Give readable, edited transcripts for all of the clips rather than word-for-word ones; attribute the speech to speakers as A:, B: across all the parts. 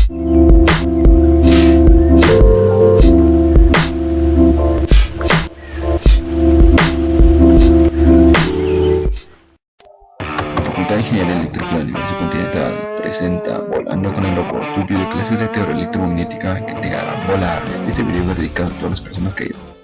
A: Facultad de Ingeniería Eléctrica de la Universidad Continental presenta Volando con el Loco, tu video de clases de teoría electromagnética que te harán volar. Este video es dedicado a todas las personas caídas.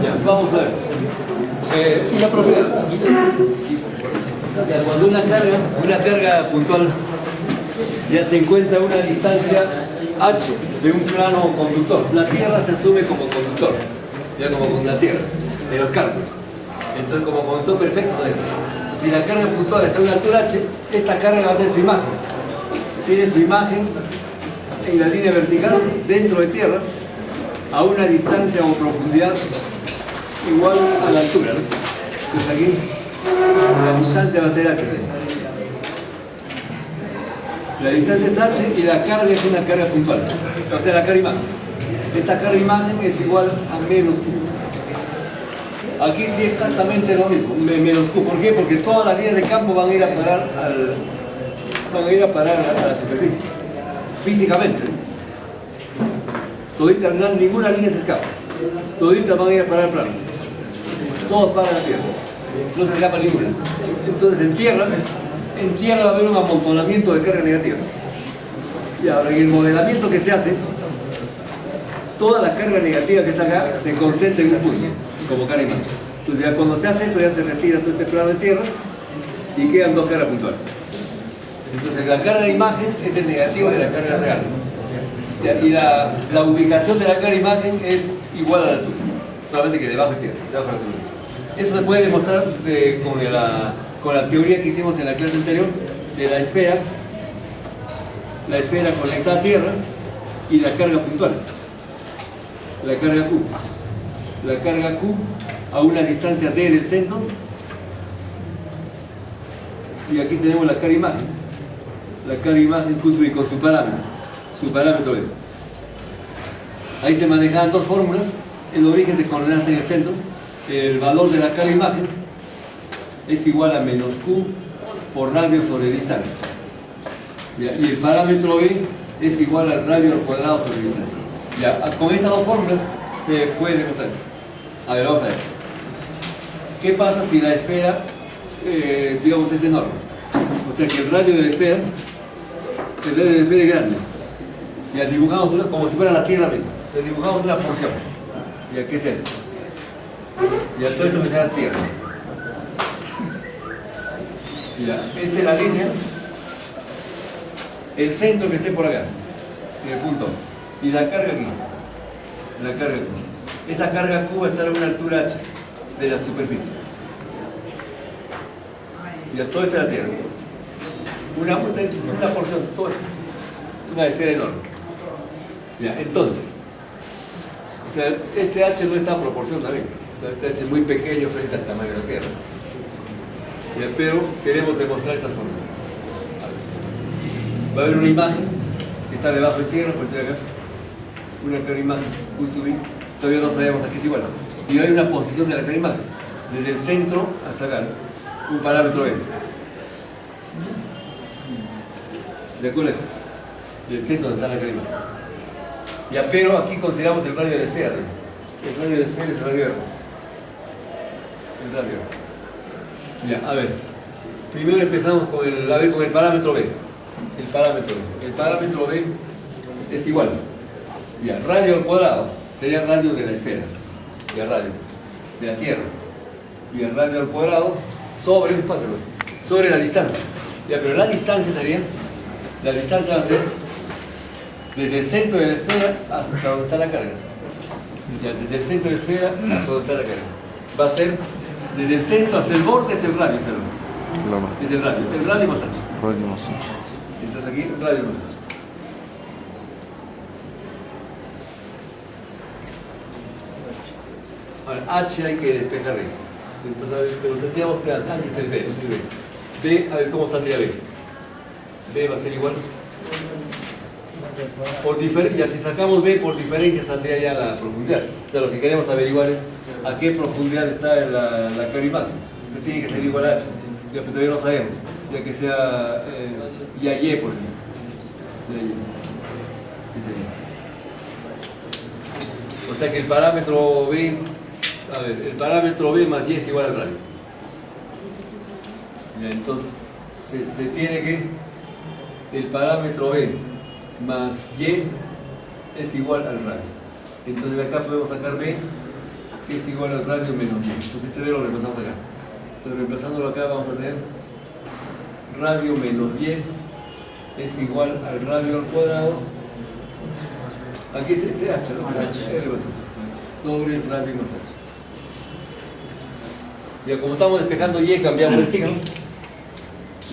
B: Ya, vamos a ver. Una propiedad. Cuando una carga puntual ya se encuentra a una distancia h de un plano conductor. La Tierra se asume como conductor, ya como con la Tierra, de los cálculos. Entonces, como conductor perfecto, si la carga puntual está a una altura h, esta carga va a tener su imagen. Tiene su imagen en la línea vertical dentro de Tierra a una distancia o profundidad igual a la altura, ¿no? Entonces aquí la distancia va a ser h. La distancia es h y la carga es una carga puntual, o sea, la carga imagen. Esta carga imagen es igual a menos q. Aquí sí exactamente lo mismo, menos q. ¿Por qué? Porque todas las líneas de campo van a ir a parar a la superficie, físicamente. Todita, ninguna línea se escapa. Toditas van a ir a parar al plano. Todos paran a la Tierra. No se escapa ninguna. Entonces en tierra va a haber un amontonamiento de cargas negativas. Y ahora en el modelamiento que se hace, toda la carga negativa que está acá se concentra en un punto, como carga imagen. Entonces ya cuando se hace eso, ya se retira todo este plano de tierra y quedan dos cargas puntuales. Entonces la carga de imagen es el negativo de la carga real. Y la ubicación de la carga imagen es igual a la altura, solamente que debajo de tierra, debajo de la superficie. Eso se puede demostrar con la teoría que hicimos en la clase anterior de la esfera conectada a tierra y la carga puntual, la carga Q. La carga Q a una distancia D del centro, y aquí tenemos la carga imagen. La carga imagen Q con su parámetro es. Ahí se manejaban dos fórmulas: el origen de coordenadas en el centro, el valor de la carga imagen es igual a menos q por radio sobre distancia, y el parámetro B es igual al radio al cuadrado sobre distancia. Con esas dos fórmulas se puede demostrar esto. A ver, vamos a ver qué pasa si la esfera digamos es enorme, o sea que el radio de la esfera es grande. Ya dibujamos una como si fuera la Tierra misma. O sea, dibujamos una porción. ¿Ya qué es esto? Ya todo esto que sea Tierra. Ya, esta es la línea. El centro que esté por acá, en el punto. Y la carga aquí. La carga Q. Esa carga Q va a estar a una altura h de la superficie. Ya todo esto es la Tierra. Una porción, todo esto. Una esfera enorme. Ya, entonces, o sea, este h no está en proporción también. Este h es muy pequeño frente al tamaño de la Tierra. Ya, pero queremos demostrar estas fórmulas. Va a haber una imagen que está debajo de tierra, pues acá. Una carga imagen, Q sub I. Todavía no sabemos a qué es igual. Y hay una posición de la carga imagen, desde el centro hasta acá, ¿no? Un parámetro B. ¿De acuerdo? Del centro donde está la carga imagen. Ya, pero aquí consideramos el radio de la esfera. El radio de la esfera es el radio R. El radio R. Ya, a ver. Primero empezamos con el parámetro B. El parámetro B es igual. Ya, radio al cuadrado sería el radio de la esfera. Ya, radio de la Tierra. Y el radio al cuadrado sobre la distancia. Ya, pero la distancia va a ser desde el centro de la esfera hasta donde está la carga. Ya, desde el centro de la esfera hasta donde está la carga. Va a ser desde el centro hasta el borde, es el radio, es el radio más ancho. Entonces aquí radio más ancho. Ahora, H hay que despejar B. Entonces, a ver, pero tendríamos que antes el B, B, a ver cómo saldría B. B va a ser igual. Ya si sacamos B por diferencia saldría ya la profundidad. O sea, lo que queremos averiguar es a qué profundidad está la cara imagen. Se tiene que salir igual a H. Ya, pero todavía no sabemos. Ya que sea ya Y, por ejemplo. Ya Y. ¿Qué sería? O sea que el parámetro B, a ver, el parámetro B más Y es igual al radio. Ya, entonces, se tiene que el parámetro B más Y es igual al radio. Entonces de acá podemos sacar B que es igual al radio menos Y. Entonces este B lo reemplazamos acá. Entonces reemplazándolo acá vamos a tener radio menos Y es igual al radio al cuadrado. Aquí es este H, ¿no? R más H. Sobre el radio más H. Ya como estamos despejando Y, cambiamos el signo.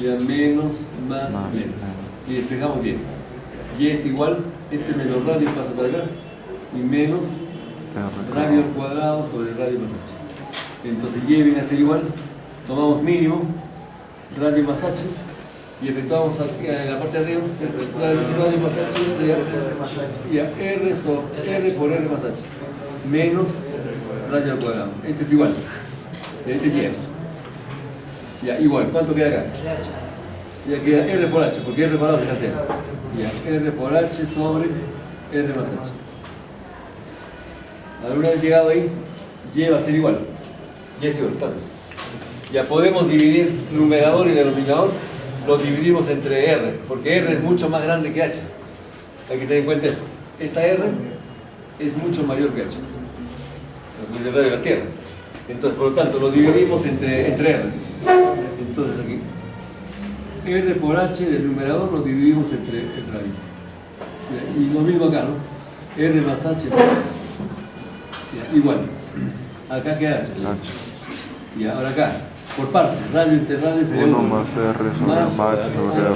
B: Ya menos, más, menos. Y despejamos Y. Y es igual, este menos radio pasa para acá. Y menos radio al cuadrado sobre el radio más H. Entonces Y viene a ser igual. Tomamos mínimo, radio más H. Y efectuamos aquí en la parte de arriba, radio más H sería ya R sobre R por R más H. Menos radio al cuadrado. Este es igual. Este es Y. Ya, igual. ¿Cuánto queda acá? Ya queda R por H, porque R cuadrado se cancela. Ya, R por H sobre R más H. Una vez llegado ahí, Y va a ser igual. Y es igual, pásalo. Ya podemos dividir numerador y denominador, lo dividimos entre R, porque R es mucho más grande que H. Hay que tener en cuenta eso. Esta R es mucho mayor que H. Es el radio de la Tierra. Entonces, por lo tanto, lo dividimos entre R. Entonces aquí, R por H del numerador lo dividimos entre el radio. Y lo mismo acá, ¿no? R más H. Igual. Acá queda H. Y ahora acá, por partes, radio entre radio sería
C: 1 más R sobre H sobre R.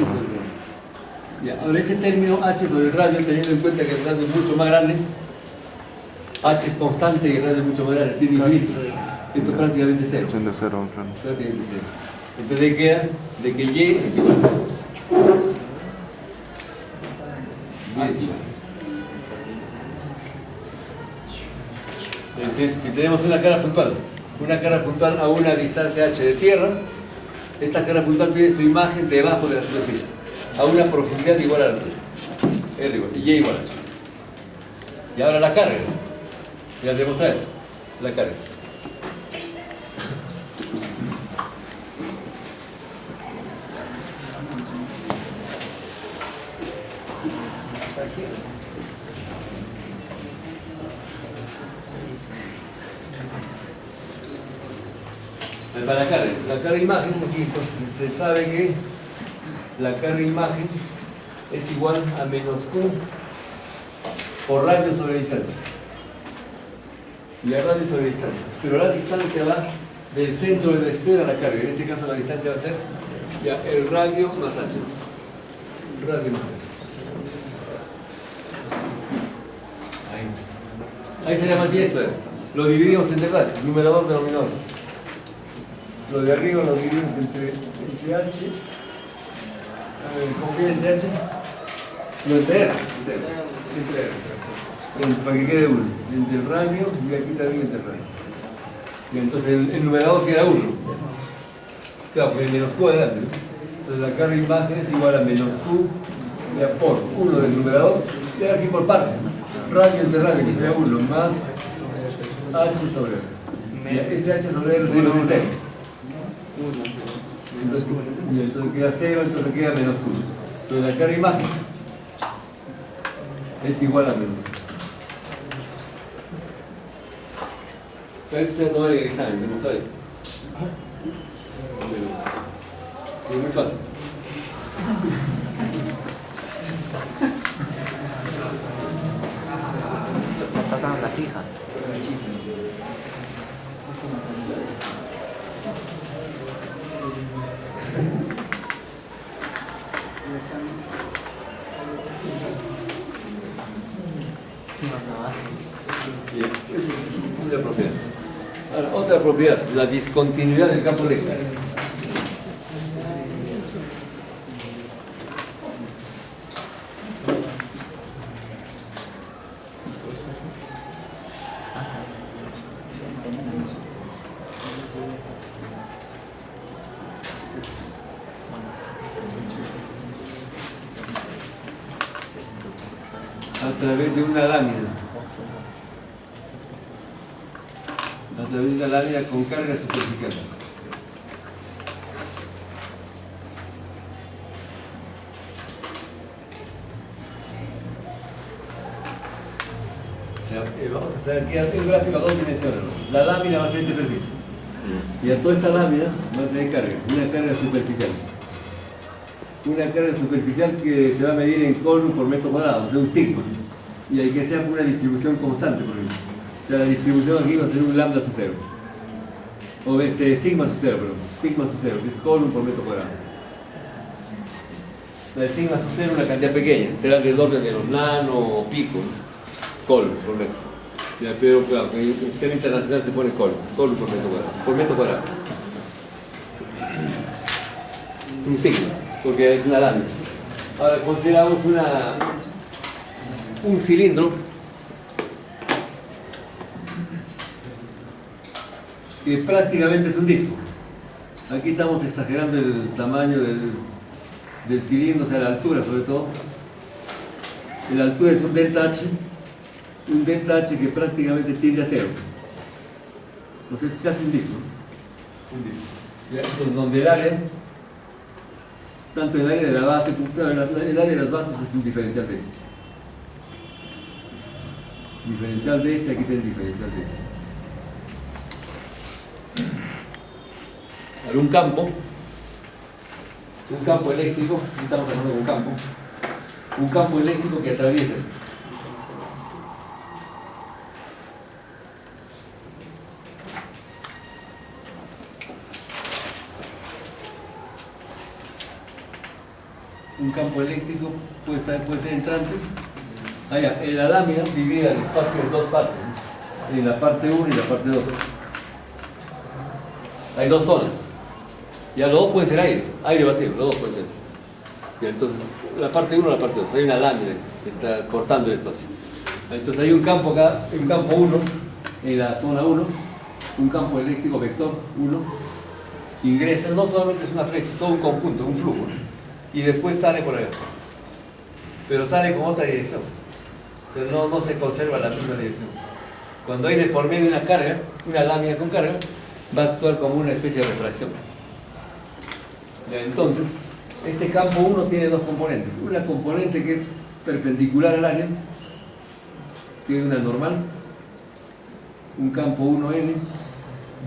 B: Ya, ahora ese término H sobre el radio, teniendo en cuenta que el radio es mucho más grande, H es constante y el radio es mucho más grande, tiene infinito. Esto prácticamente es cero.
C: De cero, claro.
B: Prácticamente cero. Entonces ahí queda de que Y es igual. Y es igual. Es decir, si tenemos una cara puntual a una distancia H de tierra, esta cara puntual tiene su imagen debajo de la superficie, a una profundidad igual a la tuya. R igual, y Y igual a H. Y ahora la carga. Ya demuestra esto, la carga. Para la carga imagen, aquí entonces se sabe que la carga imagen es igual a menos Q por radio sobre distancia. Y a radio sobre distancia. Pero la distancia va del centro de la esfera a la carga. En este caso la distancia va a ser ya el radio más H. Radio más H. Ahí sería más directo. Lo dividimos entre radio, numerador, denominador. Lo de arriba lo dividimos entre H. ¿Cómo viene entre H? No, entre R. Para que quede 1. Entre el radio y aquí también entre el radio. Y entonces el numerador queda 1. Claro, porque el menos Q adelante. Entonces la carga imagen es igual a menos Q ya por 1 del numerador y aquí por partes. Radio entre radio, que sería 1 más H sobre R. Y ese H sobre R menos es 0. Entonces queda 0, entonces queda menos Q. Entonces la carga imagen es igual a menos Q. Este no es el examen, demostrar eso. Sí, es muy fácil.
D: Pasaron la fija.
E: El examen.
B: es la propiedad. Ahora, otra propiedad, la discontinuidad del campo eléctrico. A través de una lámina. A través de una lámina con carga superficial. O sea, vamos a tener aquí un gráfico a dos dimensiones. La lámina va a ser este perfil. Y a toda esta lámina va a tener carga, una carga superficial. Una carga superficial que se va a medir en coulomb por metro cuadrado, o sea, un sigma. Y hay que ser una distribución constante, por ejemplo. O sea, la distribución aquí va a ser un lambda sub 0. O sigma sub 0, perdón. Sigma sub 0, que es coulomb por metro cuadrado. La de sigma sub 0 es una cantidad pequeña, será del orden de los nano o pico, coulomb por metro. Ya, pero claro, en el sistema internacional se pone coulomb por metro cuadrado. Por metro cuadrado. Un sigma, porque es una lámina. Ahora consideramos un cilindro que prácticamente es un disco. Aquí estamos exagerando el tamaño del cilindro, o sea, la altura sobre todo. La altura es un delta H que prácticamente tiende a cero. Entonces es casi un disco. Un disco. Entonces donde el área, tanto el área de la base como el área de las bases es un diferencial de ese. Diferencial de ese, aquí tiene el diferencial de ese. Ahora un campo eléctrico, aquí estamos hablando de un campo eléctrico que atraviesa un campo eléctrico puede ser entrante. Allá, en la lámina divide el espacio en dos partes, ¿no? En la parte 1 y la parte 2. Hay dos zonas. Ya los dos pueden ser aire vacío, los dos pueden ser. Y entonces, la parte 1 y la parte 2, hay una lámina que está cortando el espacio. Entonces hay un campo acá, un campo 1 en la zona 1, un campo eléctrico vector 1, ingresa, no solamente es una flecha, es todo un conjunto, un flujo, ¿no? Y después sale por allá, pero sale con otra dirección, o sea, no se conserva la misma dirección. Cuando hay de por medio una carga, una lámina con carga, va a actuar como una especie de refracción. Entonces, este campo 1 tiene dos componentes, una componente que es perpendicular al área, que es una normal, un campo 1N,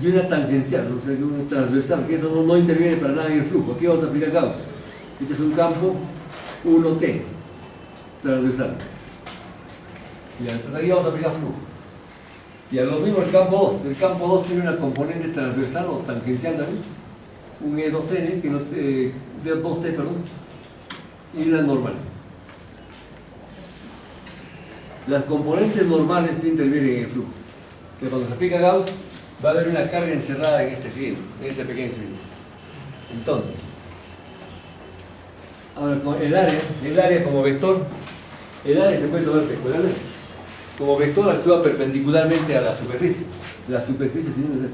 B: y una tangencial, o sea, una transversal, que eso no interviene para nada en el flujo. Aquí vamos a aplicar Gauss. Este es un campo 1T, transversal. Y entonces aquí vamos a aplicar flujo. Y a lo mismo el campo 2. El campo 2 tiene una componente transversal o tangencial también, un E2N, que no es, D2T, perdón, y una normal. Las componentes normales sí intervienen en el flujo. O sea, cuando se aplica Gauss, va a haber una carga encerrada en este cilindro, en ese pequeño cilindro. Entonces, ahora con el área como vector, el área se puede tomar secularmente. Como vector actúa perpendicularmente a la superficie. La superficie sin ser.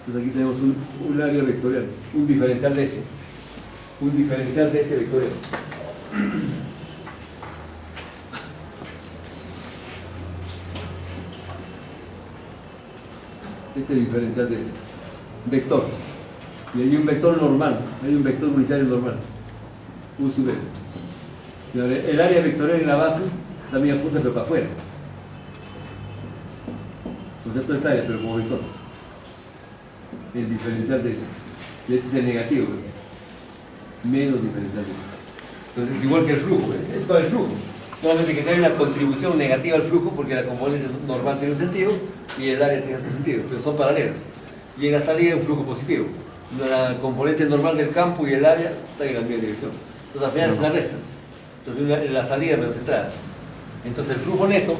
B: Entonces aquí tenemos un área vectorial, un diferencial de ese. Un diferencial de ese vectorial. Este diferencial de ese. Vector. Y hay un vector normal, hay un vector unitario normal. U sub L. El área vectorial en la base también apunta pero para afuera. O sea, toda esta área, pero como vector. El diferencial de ese. Y este es el negativo, menos diferencial de ese. Entonces es igual que el flujo, es para el flujo. Solamente que trae una contribución negativa al flujo porque la componente normal tiene un sentido y el área tiene otro sentido, pero son paralelas. Y en la salida hay un flujo positivo. La componente normal del campo y el área están en la misma dirección. Entonces al final se la restan. Entonces la salida menos entrada. Entonces el flujo neto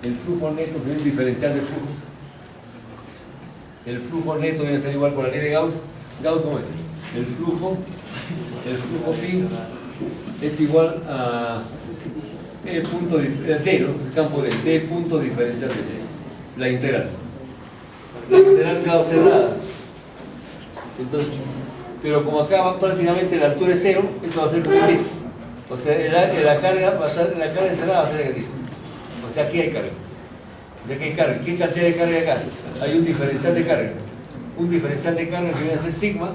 B: el flujo neto sería un diferencial de flujo. El flujo neto debe ser igual por la ley de Gauss. ¿Gauss cómo es? El flujo phi es igual a D, ¿no? El campo de D punto diferencial de C. La integral Gauss cerrada. Entonces, pero como acá va prácticamente la altura es cero, esto va a ser como un disco. O sea, la carga cerrada va a ser en el disco. O sea, aquí hay carga. O sea, aquí hay carga. ¿Qué cantidad de carga hay acá? Hay un diferencial de carga. Un diferencial de carga que viene a ser sigma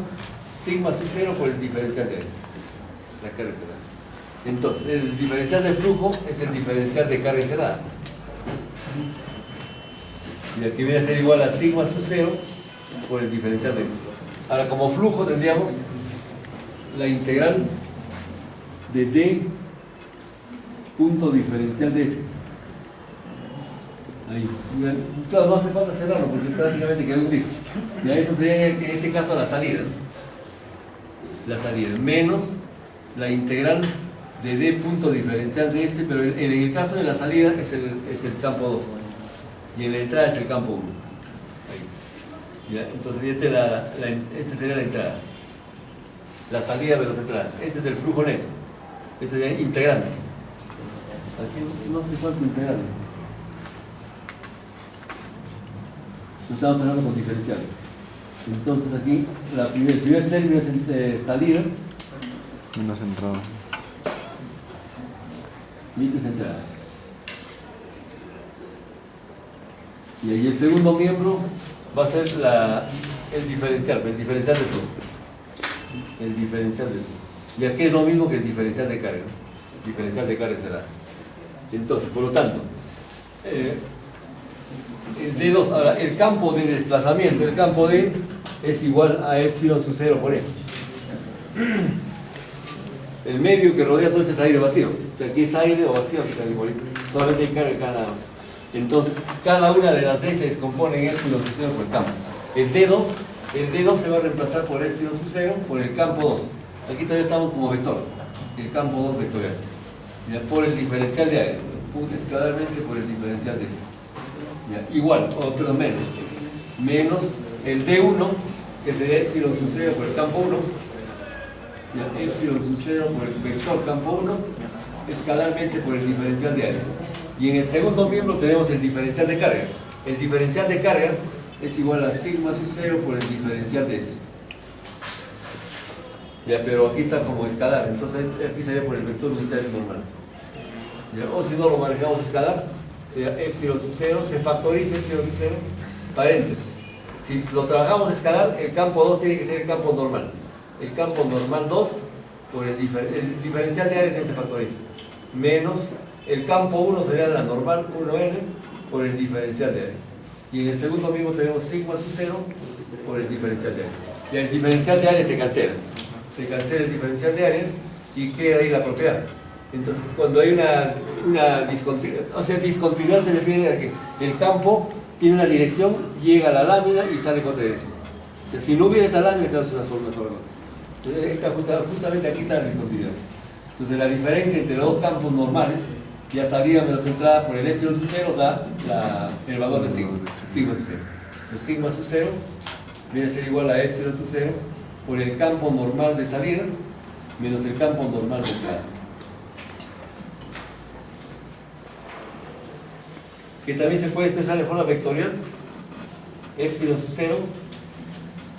B: sub 0 por el diferencial de la carga cerrada. Entonces, el diferencial de flujo es el diferencial de carga cerrada. Y aquí viene a ser igual a sigma sub 0 por el diferencial de S. Ahora, como flujo tendríamos la integral de D punto diferencial de S. Ahí. Claro, no hace falta cerrarlo porque prácticamente quedó un disco. Y a eso sería en este caso la salida. La salida menos la integral de D punto diferencial de S, pero en el caso de la salida es el campo 2 y en la entrada es el campo 1. Ahí. ¿Ya? Entonces esta sería la entrada, la salida menos entrada. Este es el flujo neto. Este sería integrando. Aquí no hace falta integrando. Estamos hablando con diferenciales. Entonces aquí el primer término es salida
C: Menos entrada.
B: y esta es entrada. Y ahí el segundo miembro va a ser el diferencial del flujo. El diferencial del flujo. Y aquí es lo mismo que el diferencial de carga. El diferencial de carga cerrada. Entonces, por lo tanto, el D2, ahora el campo de desplazamiento, el campo D es igual a epsilon sub 0 por E. El medio que rodea todo este es aire vacío. O sea, aquí es aire o vacío, solamente hay carga acá nada más. Entonces, cada una de las D se descompone en epsilon sub 0 por el campo. El D2 se va a reemplazar por epsilon sub 0 por el campo 2. Aquí todavía estamos como vector. El campo 2 vectorial. Ya, por el diferencial de área. Escalarmente por el diferencial de S. Ya, igual, perdón, menos el D1, que sería epsilon sub 0 por el campo 1, ya, epsilon sub 0 por el vector campo 1, escalarmente por el diferencial de área. Y en el segundo miembro tenemos el diferencial de carga. El diferencial de carga es igual a sigma sub 0 por el diferencial de S. Ya, pero aquí está como escalar, entonces aquí sería por el vector unitario normal. Ya, o si no lo manejamos escalar, sería epsilon sub 0, se factoriza epsilon sub 0, paréntesis. Si lo trabajamos escalar, el campo 2 tiene que ser el campo normal. El campo normal 2 por el diferencial de área también se factoriza. Menos el campo 1 sería la normal 1n por el diferencial de área. Y en el segundo mismo tenemos sigma sub 0 por el diferencial de área. Y el diferencial de área se cancela. Se cancela el diferencial de área y queda ahí la propiedad. Entonces, cuando hay una discontinuidad, o sea, discontinuidad se refiere a que el campo tiene una dirección, llega a la lámina y sale con otra dirección. O sea, si no hubiera esta lámina, claro, es una sola cosa. Entonces, justamente aquí está la discontinuidad. Entonces, la diferencia entre los dos campos normales, ya salida menos entrada por el epsilon sub 0, da el valor de sigma sub 0. Entonces, sigma sub 0 viene a ser igual a epsilon sub 0 por el campo normal de salida menos el campo normal de entrada. Que también se puede expresar de forma vectorial, epsilon sub 0,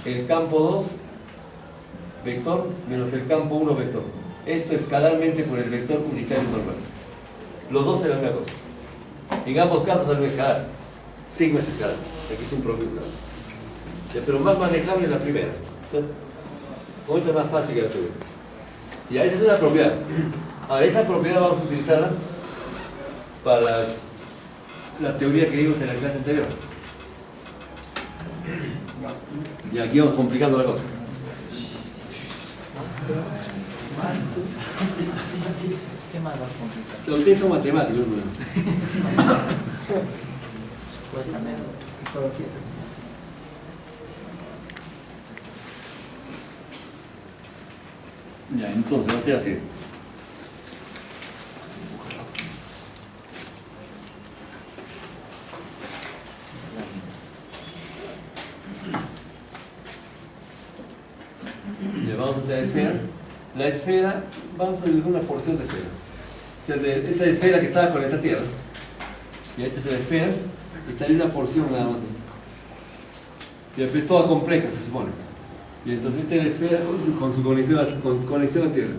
B: el campo 2 vector menos el campo 1 vector. Esto escalarmente por el vector unitario normal. Los dos serán la misma cosa. En ambos casos sale escalar. Sigma es escalar. Aquí es un propio escalar. Pero más manejable la primera. O sea, ahorita es más fácil que la segunda. Y esa es una propiedad. Ahora, esa propiedad vamos a utilizarla para la teoría que vimos en la clase anterior. Y aquí vamos complicando la cosa.
D: ¿Qué más vas a complicar?
B: Pero ustedes son matemáticos, ¿no?
D: Supuestamente.
B: Ya, entonces va a ser así. tener la esfera, vamos a dibujar una porción de esfera. O sea, esa esfera que estaba conectada a tierra, y esta es la esfera, estaría una porción nada más. Y después toda compleja se supone. Y entonces esta es la esfera con su conexión a tierra.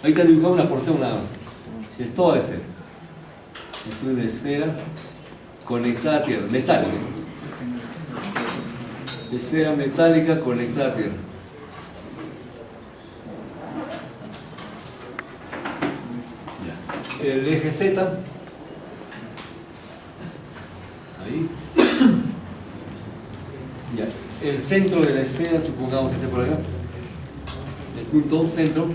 B: Ahí está dibujada una porción nada más. Es toda la esfera. Es una esfera conectada a tierra, metálica. Esfera metálica conectada a tierra. Ya. El eje Z, ahí. Ya. El centro de la esfera, supongamos que esté por acá. El punto centro.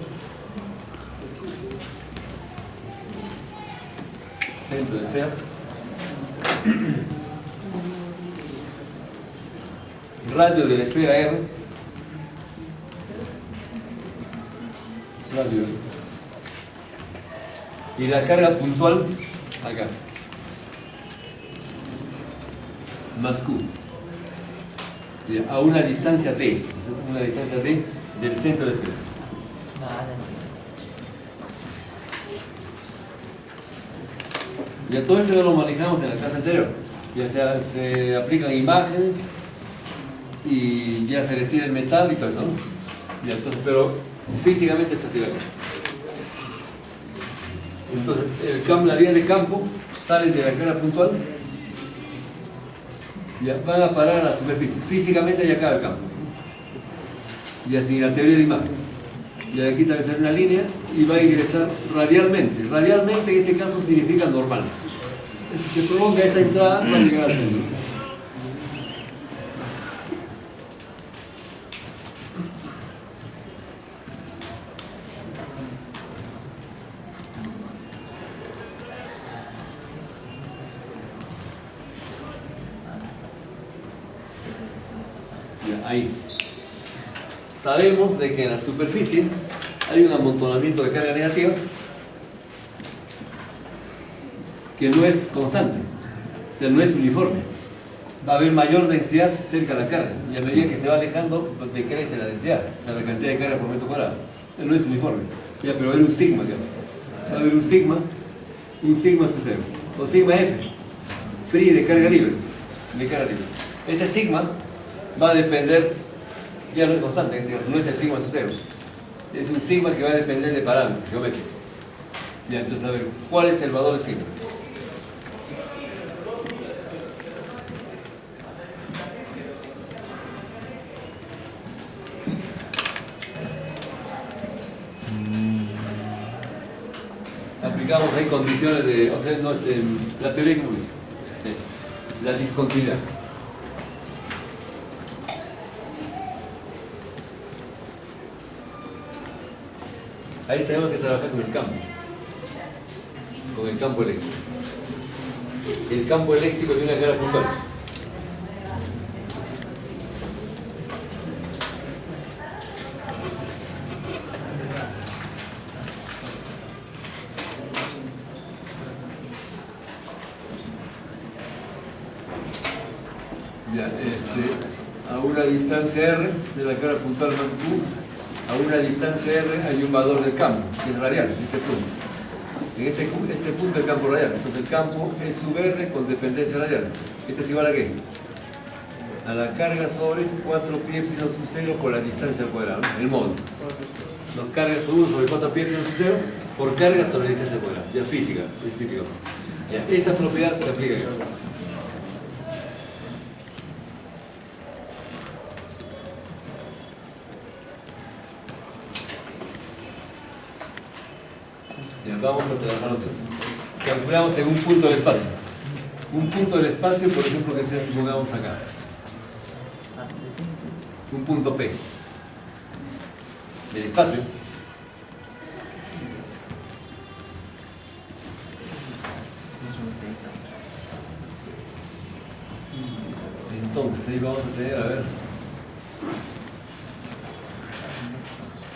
B: Centro de la esfera. Radio de la esfera R. Radio. Y la carga puntual acá. Más Q. A una distancia D. Una distancia D del centro de la esfera. Ya todo esto ya lo manejamos en la clase anterior. Ya se aplican imágenes y ya se retira el metal y todo eso, ¿no? Ya, entonces, pero físicamente está así. Entonces, la línea de campo sale de la carga puntual, ya van a parar a la superficie. Físicamente ya acaba el campo. Y así la teoría de imagen. Y de aquí también sale una línea y va a ingresar radialmente. Radialmente en este caso significa normal. Si se prolonga esta entrada, va a llegar al centro. Ya, ahí. Sabemos de que en la superficie hay un amontonamiento de carga negativa que no es constante, o sea, no es uniforme. Va a haber mayor densidad cerca de la carga y a medida que se va alejando decrece la densidad, o sea, la cantidad de carga por metro cuadrado. O sea, no es uniforme. Ya, pero va a haber un sigma acá. Va a haber un sigma sub 0 o sigma F, free de carga libre. Ese sigma va a depender, ya no es constante en este caso, no es el sigma sub 0. Es un sigma que va a depender de parámetros geométricos. Ya, entonces a ver, ¿cuál es el valor de sigma? Aplicamos ahí condiciones de, o sea, no, la teoría que hemos visto, la discontinuidad. Ahí tenemos que trabajar con el campo eléctrico. El campo eléctrico tiene una carga puntual. Ya, a una distancia R de la carga puntual más Q, a una distancia R hay un valor del campo, que es radial, este punto. En este punto el campo radial, entonces el campo es sub R con dependencia radial. ¿Este es igual a qué? A la carga sobre 4 pi epsilon sub 0 por la distancia al cuadrado, ¿no? El módulo. Nos carga sobre 1 sobre 4 pi epsilon sub 0 por carga sobre la distancia al cuadrado. Ya física, es física. Ya, esa propiedad se aplica aquí. Vamos a trabajar así. Calculamos en un punto del espacio. Un punto del espacio, por ejemplo, que sea, supongamos acá. Un punto P. Del espacio. Entonces, ahí vamos a tener, a ver.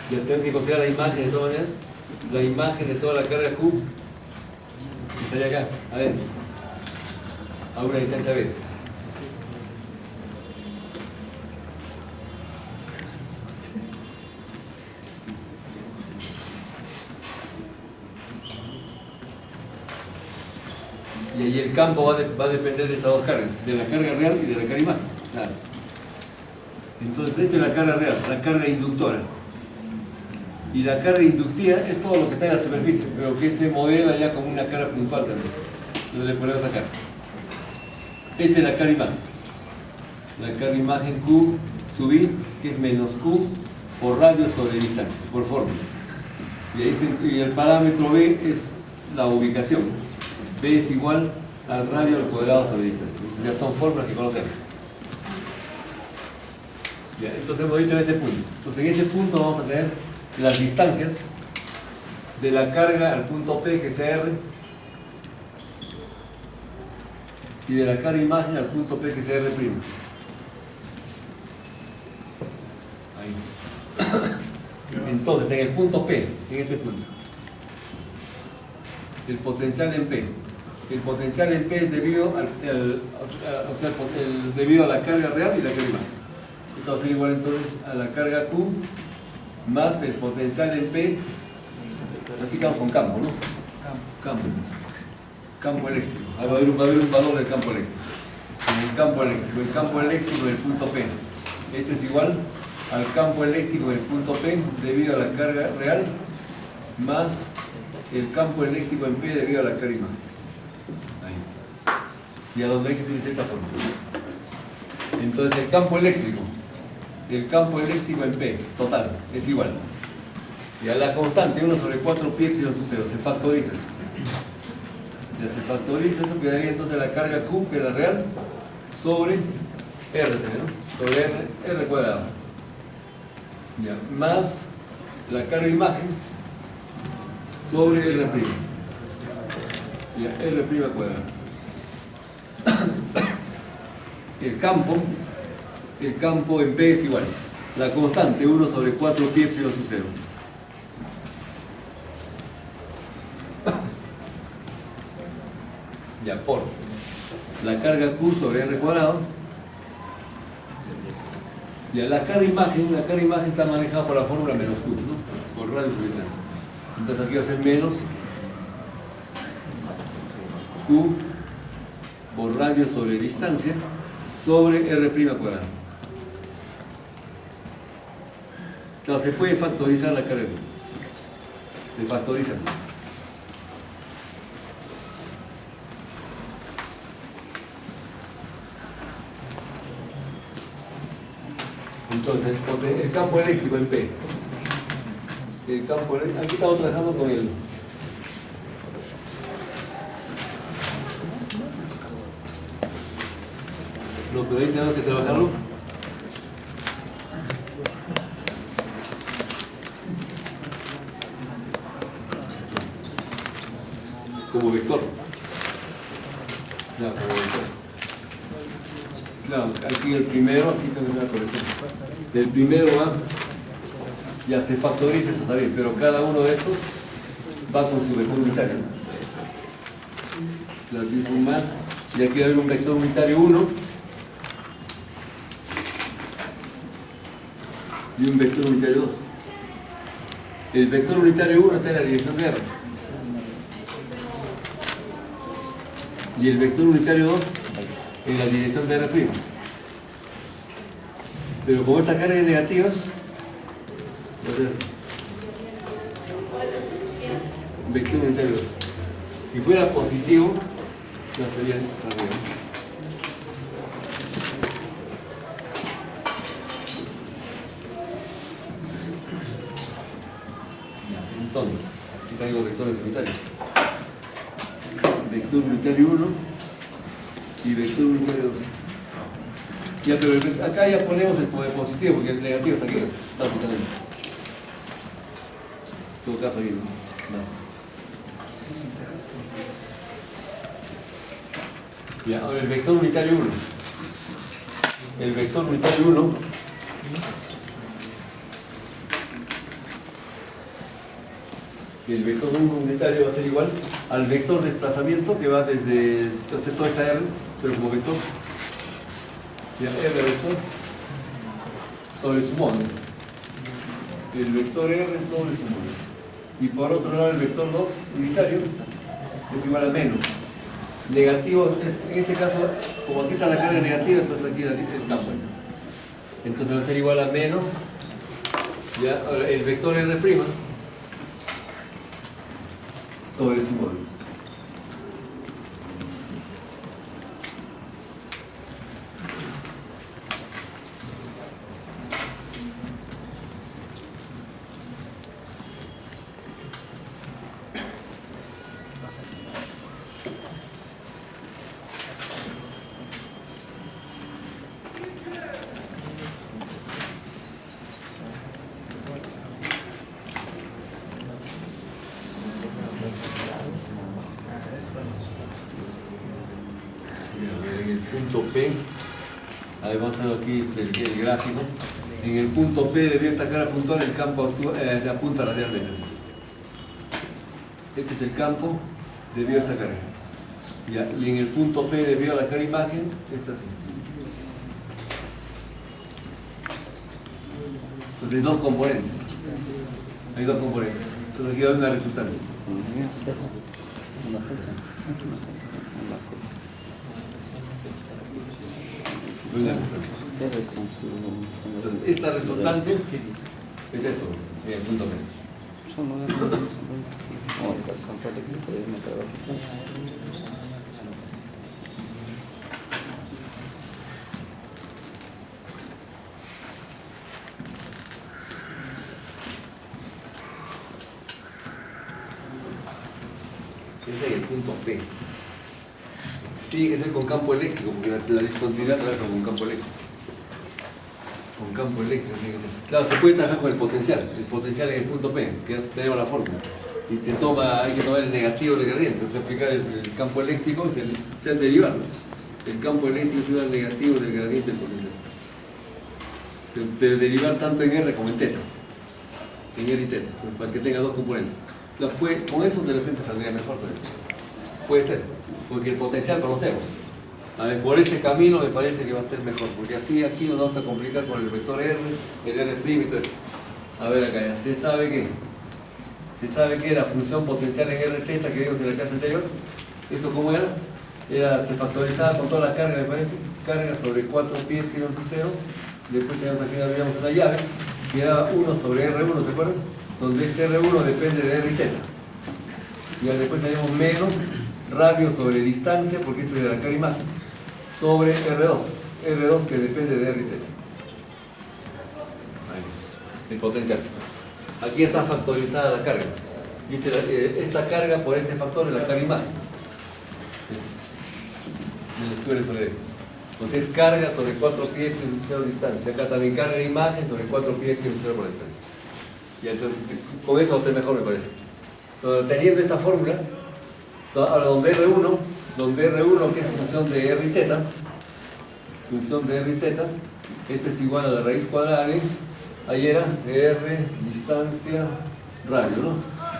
B: Ya tenemos que considerar la imagen de todas maneras. La imagen de toda la carga Q que estaría acá, adentro, a una distancia B. Y ahí el campo va a depender de estas dos cargas, de la carga real y de la carga imagen. Claro. Entonces, esta es la carga real, la carga inductora. Y la carga inductiva es todo lo que está en la superficie, pero que se modela ya como una carga principal también. Entonces le ponemos acá. Esta es la carga imagen. La carga imagen Q sub I, que es menos Q por radio sobre distancia, por fórmula. Y el parámetro B es la ubicación. B es igual al radio al cuadrado sobre distancia. Eso ya son fórmulas que conocemos. Ya, entonces hemos dicho en este punto. Entonces en ese punto vamos a tener las distancias de la carga al punto P, que sea R, y de la carga imagen al punto P, que sea R'. Ahí. Entonces en el punto P, en este punto, el potencial en P. El potencial en P es debido debido a la carga real y la carga imagen. Esto va a ser igual entonces a la carga Q más el potencial en P. Aquí estamos con campo, ¿no? Campo eléctrico. Ahí va a haber un valor del campo eléctrico. En el campo eléctrico del punto P. Esto es igual al campo eléctrico del punto P debido a la carga real más el campo eléctrico en P debido a la carga imagen. Ahí. Y a donde hay que utilizar esta fórmula. Entonces el campo eléctrico en P total es igual. Y a la constante 1 sobre 4 pi epsilon sub 0 se factoriza eso. Ya se factoriza eso, quedaría entonces la carga Q, que es la real, sobre R, ¿no? Sobre R cuadrado. Ya, más la carga imagen sobre R'. Ya, R' cuadrado. El campo en P es igual. La constante 1 sobre 4 pi epsilon sub 0. Ya, por la carga Q sobre R cuadrado. Ya, la carga imagen está manejada por la fórmula menos Q, ¿no? Por radio sobre distancia. Entonces aquí va a ser menos Q por radio sobre distancia sobre R' cuadrado. Claro, se puede factorizar la carga Q. Se factoriza. Entonces, el campo eléctrico en P. Aquí estamos trabajando con el... No, pero ahí tenemos que trabajarlo. Como vector. Ya, como vector. Claro, aquí el primero, aquí tengo que hacer una corrección. Del primero va, ya se factoriza, eso está bien, pero cada uno de estos va con su vector unitario. Aquí es un más, y aquí va a haber un vector unitario 1 y un vector unitario 2. El vector unitario 1 está en la dirección de R. Y el vector unitario 2 en la dirección de R'. Pero como esta carga es negativa, entonces vector unitario 2. Si fuera positivo, no sería arriba. Entonces, aquí traigo vectores unitarios. Vector unitario 1 y vector unitario 2. Ya, pero acá ya ponemos el poder positivo porque el negativo está aquí. Está totalmente. En todo caso, ahí más. Ya, ahora el vector unitario 1. El vector unitario 1 y el vector unitario va a ser igual al vector desplazamiento que va desde, entonces toda esta R, pero como vector. Ya, R vector sobre su módulo. El vector R sobre su módulo. Y por otro lado el vector 2 unitario es igual a menos negativo, en este caso, como aquí está la carga negativa, entonces aquí el campo. Entonces va a ser igual a menos, ya, ahora el vector R' sobre su módulo. En el punto P, ahí vamos a hacer aquí el gráfico. En el punto P, debido a esta cara puntual, el campo se apunta radialmente. Este es el campo debido a esta carga. Ya, y en el punto P, debido a la cara imagen, está así. Entonces hay dos componentes. Hay dos componentes. Entonces aquí hay una resultante. Entonces, esta resultante es esto, en el punto P. Este es el punto P. Tiene que ser con campo eléctrico, porque la discontinuidad trabaja con campo eléctrico. Con campo eléctrico tiene que ser. Claro, se puede trabajar con el potencial en el punto P, que ya tenemos la fórmula. Y hay que tomar el negativo del gradiente, entonces aplicar el campo eléctrico, se han derivado. El campo eléctrico es igual al negativo del gradiente del potencial. Pero derivar tanto en R como en θ. En R y θ, entonces, para que tenga dos componentes. Con eso de repente saldría mejor todavía. Puede ser, porque el potencial conocemos. A ver, por ese camino me parece que va a ser mejor, porque así aquí nos vamos a complicar con el vector R, el R' y todo eso. A ver acá, ya se sabe que la función potencial en Rθ que vimos en la clase anterior, ¿eso cómo era? Se factorizaba con toda la carga, me parece, carga sobre 4pi epsilon sub 0, después tenemos aquí una llave, que era 1 sobre R1, ¿se acuerdan? Donde este R1 depende de R y θ. Y después tenemos menos radio sobre distancia, porque esto es de la cara imagen, sobre R2 que depende de R y θ. Ahí, el potencial. Aquí está factorizada la carga. Y esta carga por este factor es la cara imagen. Entonces es carga sobre 4pi epsilon 0 distancia. Acá también carga de imagen sobre 4pi epsilon 0 por la distancia. Y entonces con eso va a estar mejor, me parece. Entonces, teniendo esta fórmula, ahora donde R1 que es función de R y θ, esto es igual a la raíz cuadrada de, ahí era R, distancia, radio, ¿no?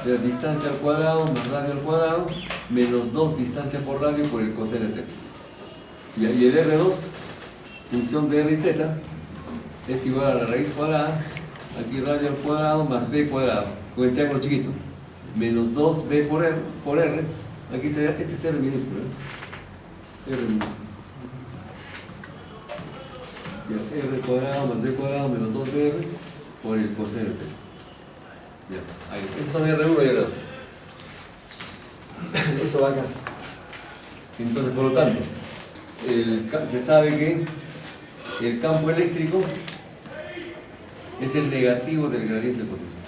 B: De distancia al cuadrado más radio al cuadrado, menos 2 distancia por radio por el coseno θ. Y el R2, función de R y θ, es igual a la raíz cuadrada, aquí radio al cuadrado más b cuadrado, con el triángulo chiquito, menos 2b por R, aquí sería, este es R minúsculo, R minúsculo. Ya, R cuadrado más b cuadrado menos 2br por el coseno θ. Ya está, ahí. Esos son R1 y R2. Eso va acá. Entonces, por lo tanto, se sabe que el campo eléctrico es el negativo del gradiente del potencial.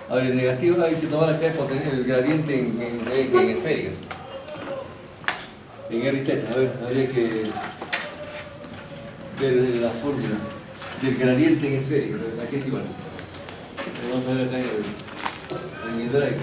B: Ahora, el negativo hay que tomar acá el gradiente en esféricas. En R y θ. A ver, habría que ver la fórmula del gradiente en esféricas. Aquí es igual. Vamos a ver acá en el drive.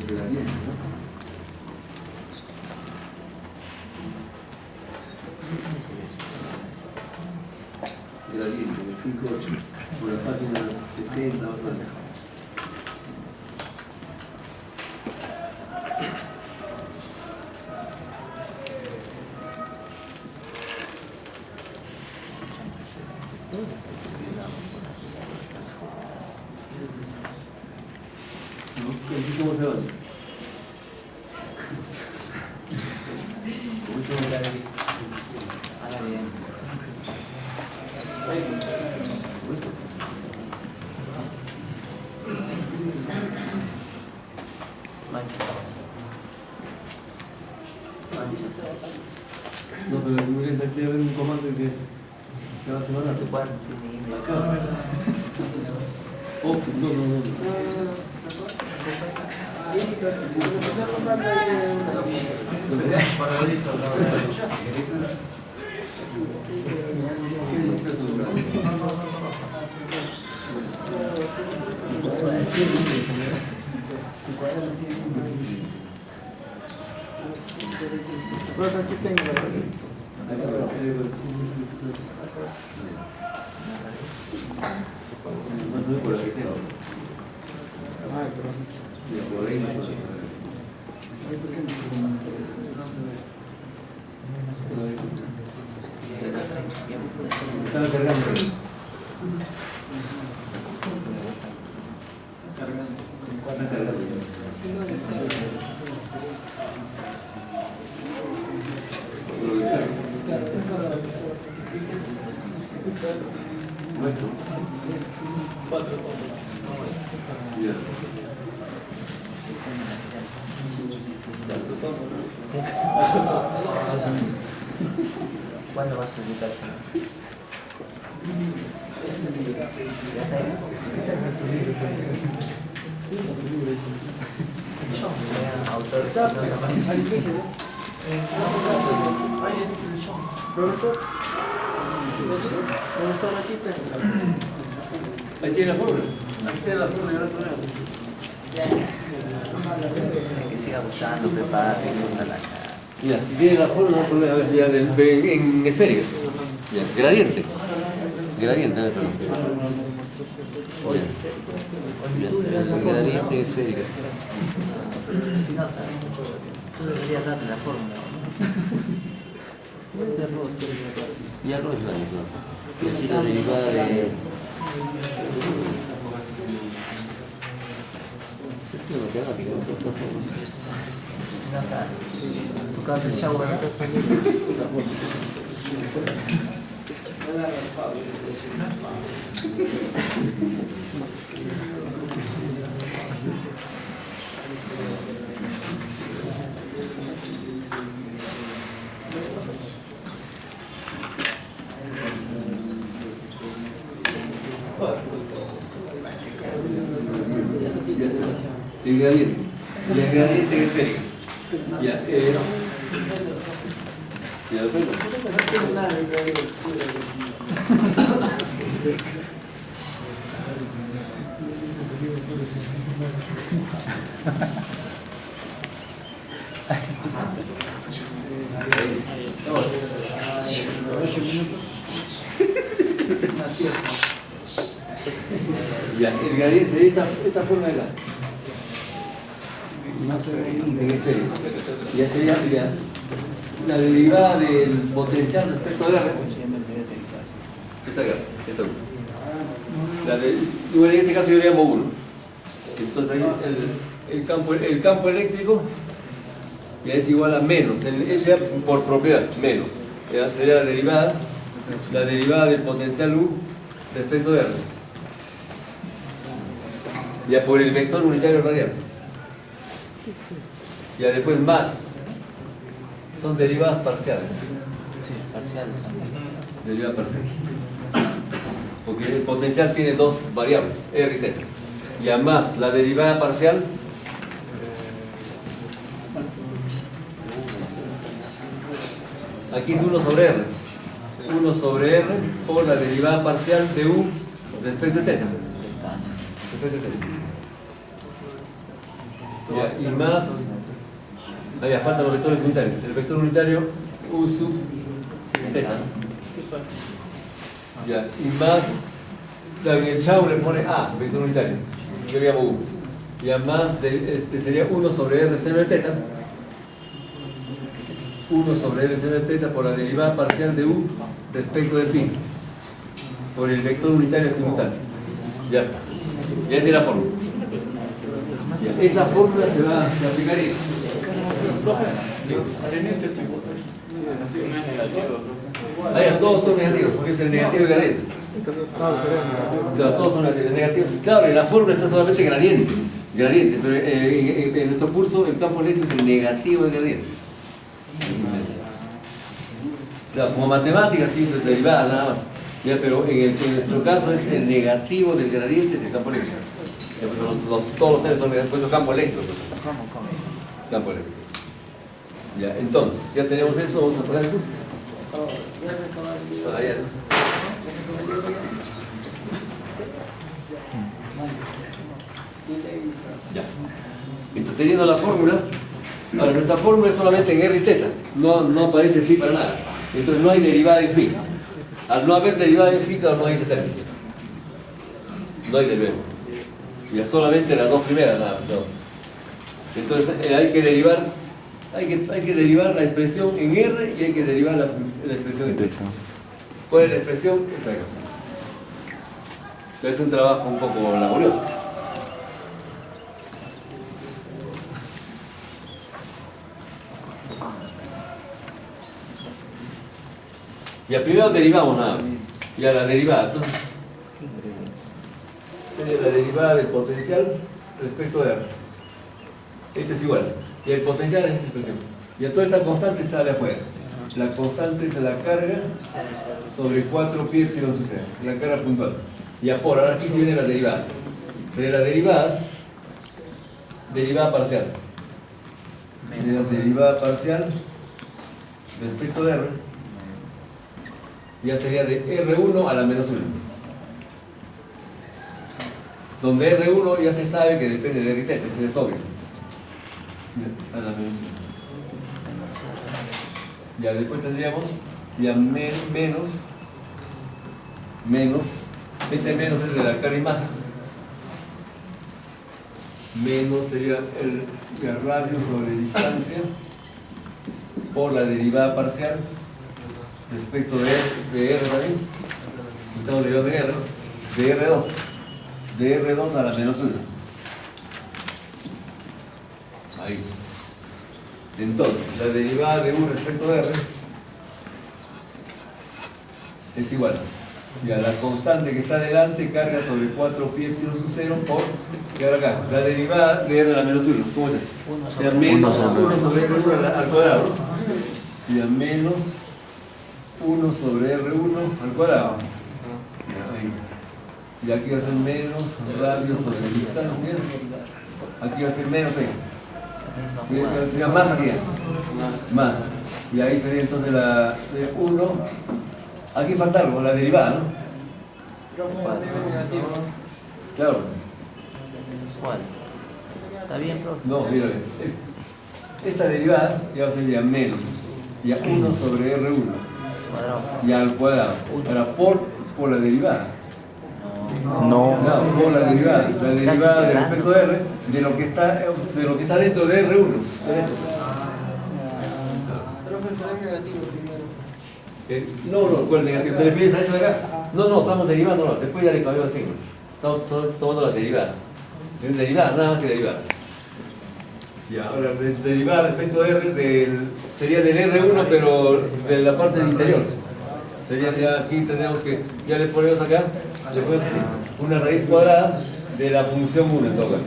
B: Gradiente, ¿no? Gradiente, de 5.8, por la página 60 más o menos. ¿Cómo se avanza?
D: Haga bien.
B: No, pero muy bien, aquí va a haber un comando que se va a semanar. Acá. Oh, no.
C: Aquí tengo.
B: Más o menos por la que sea. Por ahí más o menos. Estaba cargando. Está cargando. Lo descargo. Nuestro. Ya.
D: ¿Cuándo vas a publicarse? ¿Ya está ahí? Autor, no
C: Profesor, aquí tengo.
B: Ahí tiene la fórmula. Ahí tiene la fórmula, no hay problema.
D: que siga buscando, prepárate, una la cara.
B: Ya, si tiene la fórmula, no hay problema. A ver, ya en esféricas. Ya, gradiente. Gradiente, no hay problema. Ya, gradiente en esféricas.
D: Tú deberías darle la fórmula.
B: Y arroz la misma. Y así la derivada de...
D: Tu casa de shower.
B: El gradiente. Y el gradiente en esféricas. Ya, ya lo tengo. Ya, el gradiente sería esta forma de acá. No se ve en ese. Ya sería la derivada del potencial respecto al R. Esta acá, esta uno. En este caso yo le llamo 1. Entonces ahí el campo eléctrico ya es igual a menos, ese por propiedad, menos. Ya sería la derivada del potencial U respecto de R. Ya por el vector unitario radial. Ya después más. Son derivadas parciales.
D: Sí, parciales también.
B: Derivada parcial. Porque el potencial tiene dos variables, R y T. Ya más la derivada parcial. Aquí es 1 sobre R. 1 sobre R por la derivada parcial de U respecto a θ. Respecto a θ. Ya, y más, ya faltan los vectores unitarios. El vector unitario U sub θ. Ya, y más, claro, en el chavo le pone A, vector unitario. Yo le llamo U. Ya más, sería 1 sobre R seno de θ. 1 sobre R seno de θ por la derivada parcial de U respecto de phi. Por el vector unitario simultáneo. Ya está. Ya esa es la fórmula. Ya, esa fórmula se aplicaría. Ya, todos son negativos, porque es el negativo de gradiente. Claro, todos son negativos. Claro, y la fórmula está solamente gradiente, pero en nuestro curso el campo eléctrico es el negativo de gradiente. Claro, como matemática, sí, derivada nada más. Ya, pero en nuestro caso es el negativo del gradiente, es el campo eléctrico. Ya, pues todos los términos son negativos, por eso campo eléctrico. Pues. Campo eléctrico. Ya, entonces, ya tenemos eso, vamos a poner eso. Ya. Entonces, teniendo la fórmula, ahora nuestra fórmula es solamente en R y θ, no aparece phi para nada. Entonces no hay derivada en phi. Al no haber derivada en phi, claro, no hay ese término. No hay derivada. Ya solamente las dos primeras nada más. Entonces hay que derivar la expresión en R y hay que derivar la expresión en θ. ¿Cuál es la expresión? Esta de acá. Es un trabajo un poco laborioso. Ya primero derivamos nada más. Ya la derivada, entonces sería la derivada del potencial respecto de R. Este es igual. Y el potencial es esta expresión. Y a toda esta constante sale afuera. La constante es la carga sobre 4 pi epsilon sub 0. La carga puntual. Y ahora aquí sí vienen las derivadas. Sería la derivada parcial. Sería la derivada parcial respecto de R. Ya sería de R1 a la menos 1. Donde R1 ya se sabe que depende de R y θ, ese es obvio. A la menos 1. Ya después tendríamos ya menos, ese menos es de la carga imagen. Menos sería el radio sobre distancia por la derivada parcial respecto de R también. Estamos derivando de R2. De R2 a la menos 1. Ahí. Entonces, la derivada de U respecto de R es igual. Ya la constante que está delante carga sobre 4 pi epsilon sub 0 por, y ahora acá, la derivada de R a la menos 1. ¿Cómo es esto? O sea, menos 1 sobre R1 al cuadrado. Y a menos 1 sobre R1 al cuadrado. Ahí. Y aquí va a ser menos radio sobre distancia. Aquí va a ser menos ahí. Sería más aquí. Más. Y ahí sería entonces sería 1. Aquí falta algo, la derivada, ¿no? Claro.
D: ¿Cuál? ¿Está bien, profe?
B: No, mira, esta derivada ya va a ser ya menos. Ya 1 sobre R1.
D: Cuadrado.
B: Ya al cuadrado. Ahora por la derivada.
C: No.
B: Claro, por la derivada de respecto de R, de lo que está dentro de R1. ¿Será esto? No, ¿cuál negativo? ¿Te refieres a eso de acá? No, estamos derivando, no, después ya le cambiamos el signo. Estamos tomando las derivadas. Derivadas, nada más que derivadas. Ya, ahora, derivada respecto de R, sería del R1, pero de la parte del interior. Sería ya aquí tenemos que, ya le ponemos acá, le ponemos así, una raíz cuadrada de la función 1 en todo caso.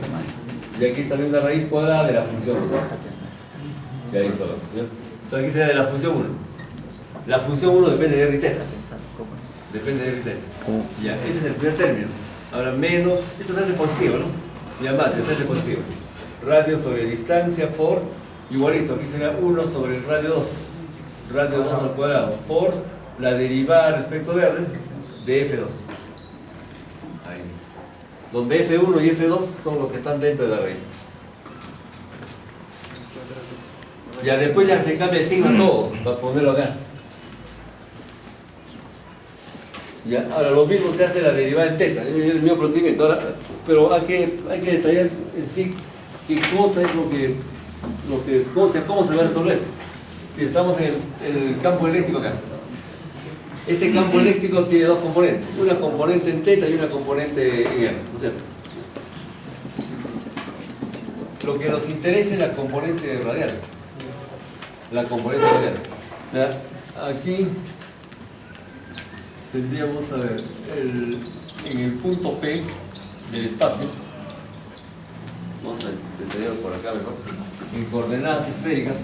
B: Y aquí sale una raíz cuadrada de la función 2. Y ahí todos. Entonces aquí sería de la función 1. La función 1 depende de R y θ. Depende de R y θ. Ya, ese es el primer término. Ahora menos, esto se hace positivo, ¿no? Ya más, se hace positivo. Radio sobre distancia por igualito, aquí sería 1 sobre el radio 2. radio 2 al cuadrado por la derivada respecto de R de F2. Ahí. Donde F1 y F2 son los que están dentro de la raíz. Ya después ya se cambia el signo a todo para ponerlo acá. Ya, ahora lo mismo se hace la derivada en teta, es el mismo procedimiento. Ahora, pero hay que detallar en sí qué cosa es cómo se va a resolver esto. Si estamos en el campo eléctrico acá. Ese campo eléctrico tiene dos componentes, una componente en teta y una componente en R, ¿no es cierto? Lo que nos interesa es la componente radial. La componente radial. O sea, aquí tendríamos, a ver, en el punto P del espacio, vamos a detallarlo por acá mejor, en coordenadas esféricas,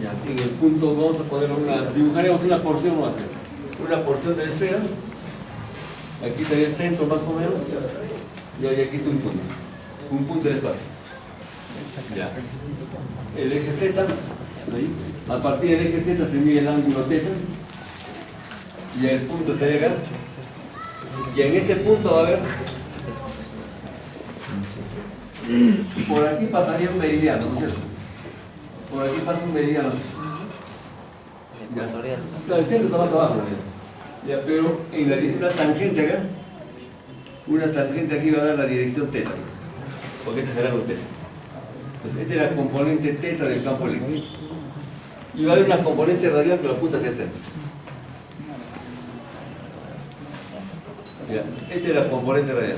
B: ya, en el punto vamos a poner dibujaremos una porción más, una porción de la esfera, aquí estaría el centro más o menos, y aquí está un punto del espacio. Ya. El eje Z, ahí, a partir del eje Z se mide el ángulo θ, y el punto estaría acá, y en este punto va a haber, por aquí pasaría un meridiano, ¿no es cierto? Por aquí pasa un meridiano. Ya. Claro, el centro está más abajo, ya, pero en una tangente acá, una tangente aquí va a dar la dirección θ, porque este será el θ. Entonces, esta es la componente θ del campo eléctrico. Y va a haber una componente radial que lo apunta hacia el centro. Ya, esta es la componente radial.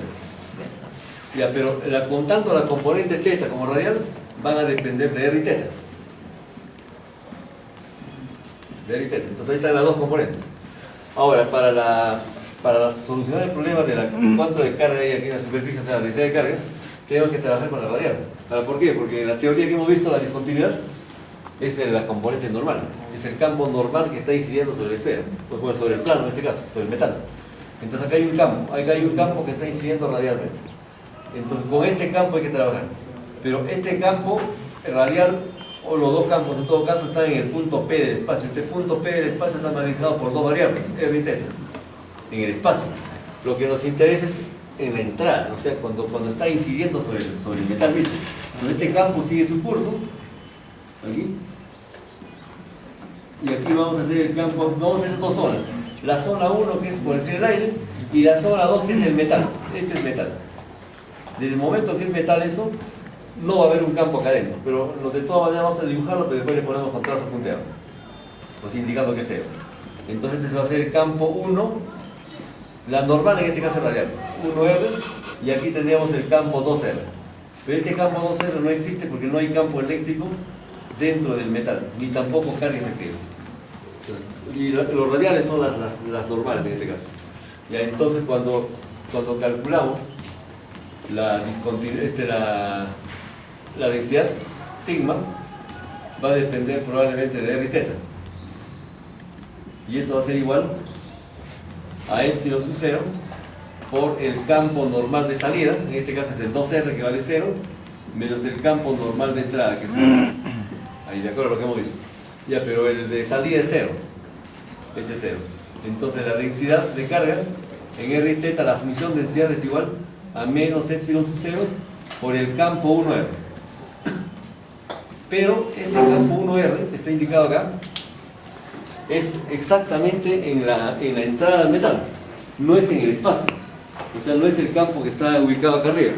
B: Ya, pero tanto la componente θ como radial van a depender de R y θ. De R y θ. Entonces ahí están las dos componentes. Ahora, para solucionar el problema de cuánto de carga hay aquí en la superficie, o sea, la densidad de carga, tengo que trabajar con la radial. ¿Ahora por qué? Porque en la teoría que hemos visto, la discontinuidad es la componente normal. Es el campo normal que está incidiendo sobre la esfera. Pues bueno, sobre el plano en este caso, sobre el metal. Entonces acá hay un campo que está incidiendo radialmente. Entonces con este campo hay que trabajar. Pero este campo radial, o los dos campos en todo caso, están en el punto P del espacio. Este punto P del espacio está manejado por dos variables, R y θ, en el espacio. Lo que nos interesa es en la entrada, o sea, cuando está incidiendo sobre el metal mismo. Entonces este campo sigue su curso, aquí, y aquí vamos a tener el campo, vamos a tener dos zonas. La zona 1, que es por decir el aire, y la zona 2, que es el metal. Este es metal. Desde el momento que es metal esto, no va a haber un campo acá adentro, pero de todas maneras vamos a dibujarlo, pero después le ponemos con trazo punteado, pues indicando que es 0. Entonces este va a ser el campo 1, la normal en este caso es radial, 1R, y aquí tendríamos el campo 2R. Pero este campo 2R no existe porque no hay campo eléctrico dentro del metal, ni tampoco carga efectiva. Y los radiales son las normales en este caso. Ya, entonces cuando calculamos la densidad sigma, va a depender probablemente de R y θ. Y esto va a ser igual a epsilon sub 0 por el campo normal de salida, en este caso es el 2R que vale 0, menos el campo normal de entrada, que es 1. Ahí, de acuerdo a lo que hemos visto. Ya, pero el de salida es 0. Este es 0. Entonces la densidad de carga en R y θ, la función densidad es igual a menos epsilon sub 0 por el campo 1R. Pero ese campo 1R, que está indicado acá, es exactamente en la entrada al metal, no es en el espacio. O sea, no es el campo que está ubicado acá arriba.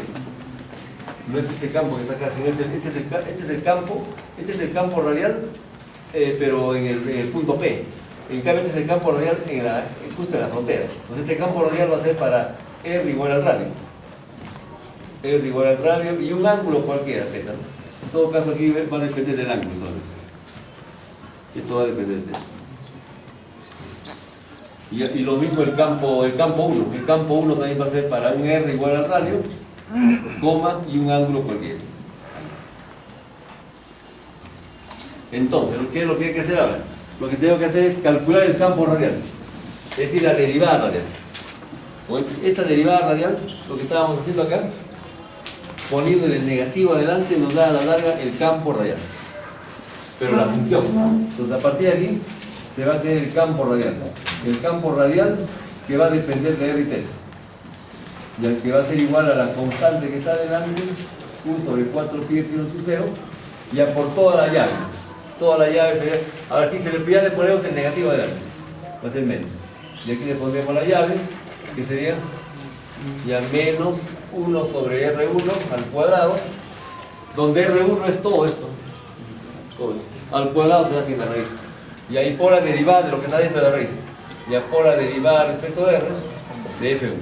B: No es este campo que está acá, sino este es el campo radial, pero en el punto P. En cambio, este es el campo radial justo en la frontera. Entonces, este campo radial va a ser para R igual al radio. R igual al radio y un ángulo cualquiera, θ, ¿no? En todo caso, aquí va a depender del ángulo solamente. Esto va a depender de θ. Y lo mismo el campo 1. El campo 1 también va a ser para un R igual al radio, coma y un ángulo cualquiera. Entonces, ¿qué es lo que hay que hacer ahora? Lo que tengo que hacer es calcular el campo radial, es decir, la derivada radial. Esta derivada radial, lo que estábamos haciendo acá, poniendo el negativo adelante nos da a la larga el campo radial. Pero la función. Entonces a partir de aquí se va a tener el campo radial. El campo radial que va a depender de R y θ. Ya que va a ser igual a la constante que está adelante, Q sobre 4 pi epsilon sub 0, ya por toda la llave. Toda la llave sería. Ahora aquí ya le ponemos el negativo adelante. Va a ser menos. Y aquí le pondremos la llave, que sería ya menos 1 sobre R1 al cuadrado, donde R1 es todo esto. Todo esto. Al cuadrado será sin la raíz. Y ahí por la derivada de lo que está dentro de la raíz. Ya por la derivada respecto de R de F1.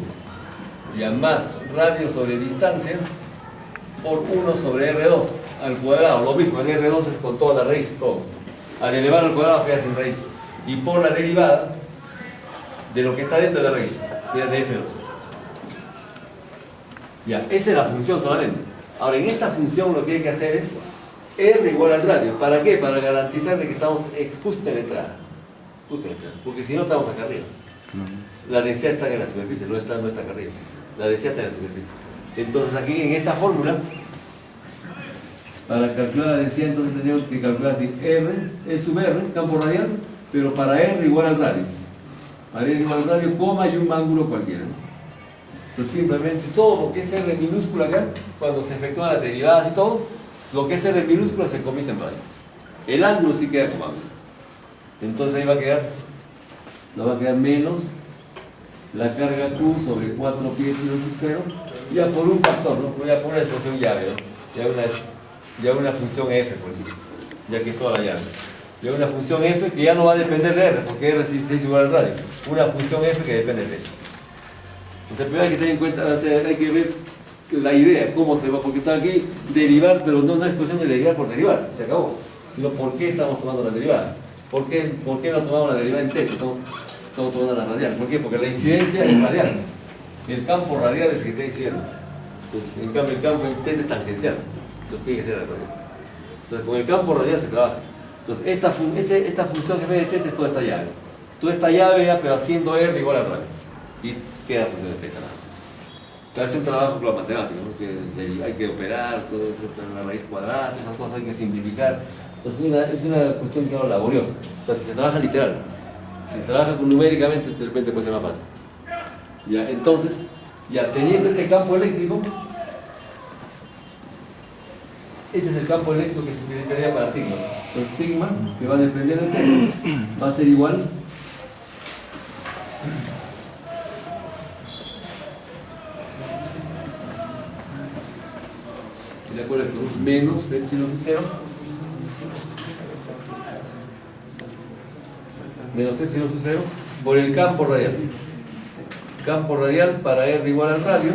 B: Ya más radio sobre distancia por 1 sobre R2 al cuadrado. Lo mismo, el R2 es con toda la raíz, todo. Al elevar al cuadrado queda sin raíz. Y por la derivada de lo que está dentro de la raíz, sería de F2. Ya, esa es la función solamente. Ahora, en esta función lo que hay que hacer es R igual al radio. ¿Para qué? Para garantizar de que estamos justo en la entrada. Justo en la entrada. Porque si no, estamos acá arriba. La densidad está en la superficie, no está acá arriba. La densidad está en la superficie. Entonces, aquí en esta fórmula, para calcular la densidad, entonces tenemos que calcular si R es sub R, campo radial, pero para R igual al radio. Para R igual al radio, coma y un ángulo cualquiera. Entonces, simplemente todo lo que es R minúscula acá, cuando se efectúan las derivadas y todo, lo que es R minúscula se convierte en radio. El ángulo sí queda como ángulo. Entonces ahí va a quedar menos la carga Q sobre 4 pi epsilon sub 0, ya por un factor, ¿no? Ya por una expresión llave, ¿no? Ya una función f, por decirlo, ya que es toda la llave. Ya una función f que ya no va a depender de R, porque R sí es igual al radio. Una función f que depende de R. O sea, primero hay que tener en cuenta, o sea, hay que ver la idea, cómo se va, porque está aquí derivar, pero no es cuestión de derivar por derivar, se acabó. Sino por qué estamos tomando la derivada. ¿Por qué no tomamos la derivada en θ? Estamos tomando la radial. ¿Por qué? Porque la incidencia es radial. El campo radial es el que está incidiendo. Entonces, en cambio, el campo en θ es tangencial. Entonces, tiene que ser radial. Entonces, con el campo radial se trabaja. Entonces, esta función que ve de θ es toda esta llave. Toda esta llave ya, pero haciendo R igual al radio. Y queda función de θ. Claro, es un trabajo con la matemática, ¿no? Que hay que operar, todo esto, la raíz cuadrada, esas cosas hay que simplificar. Entonces, es una cuestión que laboriosa. Entonces, si se trabaja literal. Si se trabaja numéricamente, de repente puede ser más fácil. Ya, entonces, ya teniendo este campo eléctrico, este es el campo eléctrico que se utilizaría para sigma. Entonces, sigma, que va a depender de θ, va a ser igual ¿de acuerdo? Menos epsilon sub 0 menos epsilon sub 0 por el campo radial. Campo radial para R igual al radio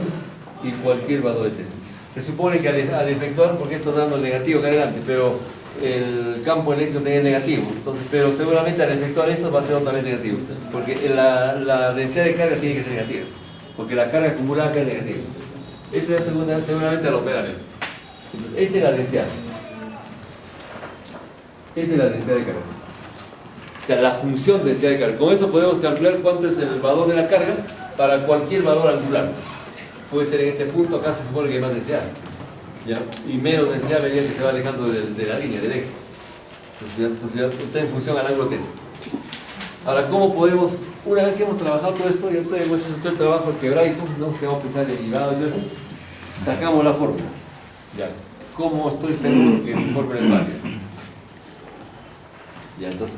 B: y cualquier valor de θ. Se supone que al efectuar, porque esto está dando el negativo acá adelante, pero el campo eléctrico tiene negativo, entonces, pero seguramente al efectuar esto va a ser otra vez negativo, porque la densidad de carga tiene que ser negativa, porque la carga acumulada acá es negativa. Eso es seguramente al operar. Entonces, esta es la densidad. Esa es la densidad de carga. O sea, la función de densidad de carga. Con eso podemos calcular cuánto es el valor de la carga para cualquier valor angular. Puede ser en este punto, acá se supone que hay más densidad. ¿Ya? Y menos densidad vería que se va alejando de la línea, del eje. Entonces ya está en función al ángulo θ. Ahora, ¿cómo podemos, una vez que hemos trabajado todo esto, ya hemos hecho todo el trabajo algebraico, no se va a pensar derivados y eso, sacamos la fórmula. Ya, ¿cómo estoy seguro que mi fórmula es válida? Ya, entonces,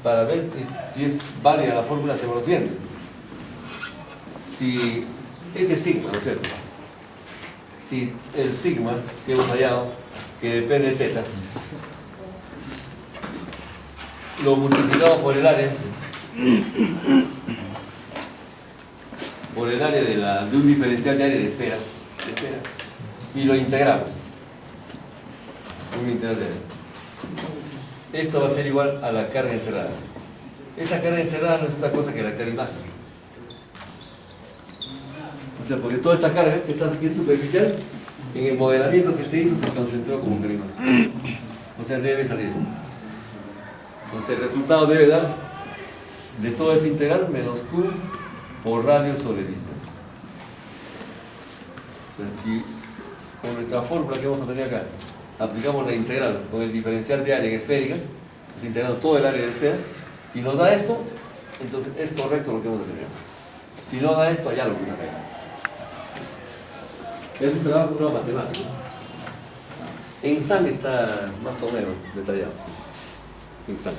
B: para ver si es válida la fórmula, hacemos lo siguiente. Si este es sigma, ¿no es cierto? Si el sigma que hemos hallado, que depende de θ, lo multiplicamos por el área, de un diferencial de área de esfera, y lo integramos. Un integral de área. Esto va a ser igual a la carga encerrada. Esa carga encerrada no es otra cosa que la carga imagen. O sea, porque toda esta carga que está aquí es superficial, en el modelamiento que se hizo se concentró como carga imagen. O sea, debe salir esto. Entonces el resultado debe dar de todo ese integral menos Q por radio sobre distancia. O sea, si con nuestra fórmula que vamos a tener acá, aplicamos la integral con el diferencial de área en esféricas, pues integrando todo el área de la esfera. Si nos da esto, entonces es correcto lo que vamos a tener. Si no da esto, allá lo vamos a tener. Es un trabajo matemático. En SAM está más o menos detallado. ¿Sí? En SAM.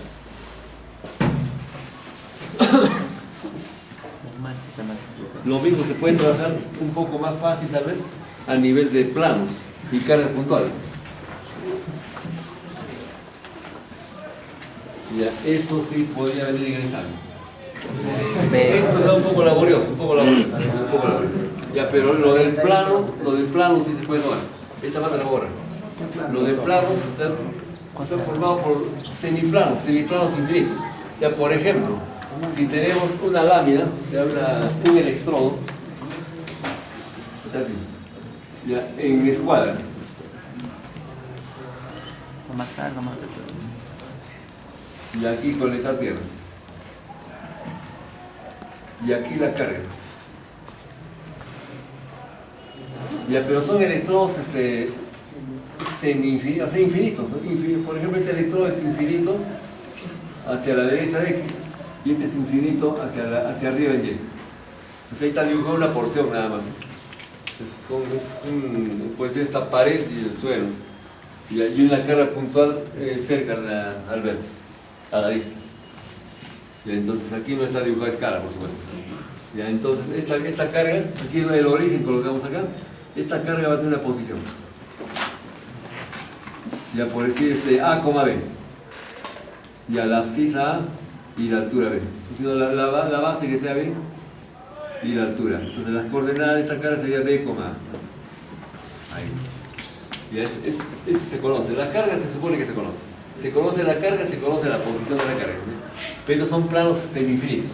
B: Lo mismo se puede trabajar un poco más fácil tal vez a nivel de planos y cargas puntuales. Ya, eso sí podría venir en el examen. Esto era un poco laborioso, Ya, pero lo del plano sí se puede tomar. Esta parte la borra. Lo de planos, o sea, son formados por semiplanos infinitos. O sea, por ejemplo, si tenemos una lámina, o sea, un electrodo, o sea, así, ya, en escuadra. Y aquí con esta tierra. Y aquí la carga. Ya, pero son electrodos semi-infinitos, o sea, infinitos, ¿no? Por ejemplo, este electrodo es infinito hacia la derecha de X y este es infinito hacia arriba en Y. Pues ahí está dibujada una porción nada más. Puede ser esta pared y el suelo. Y hay una carga puntual cerca al vértice, a la vista. Y entonces aquí no está dibujada a escala, por supuesto. Ya, entonces esta carga, aquí es el origen, colocamos acá, esta carga va a tener una posición. Ya por decir A, B. Ya la abscisa A y la altura B. Sino la base que sea B y la altura. Entonces las coordenadas de esta carga sería B, A. Ahí. Ya eso se conoce. La carga se supone que se conoce. Se conoce la carga, se conoce la posición de la carga. Pero estos son planos semi-infinitos.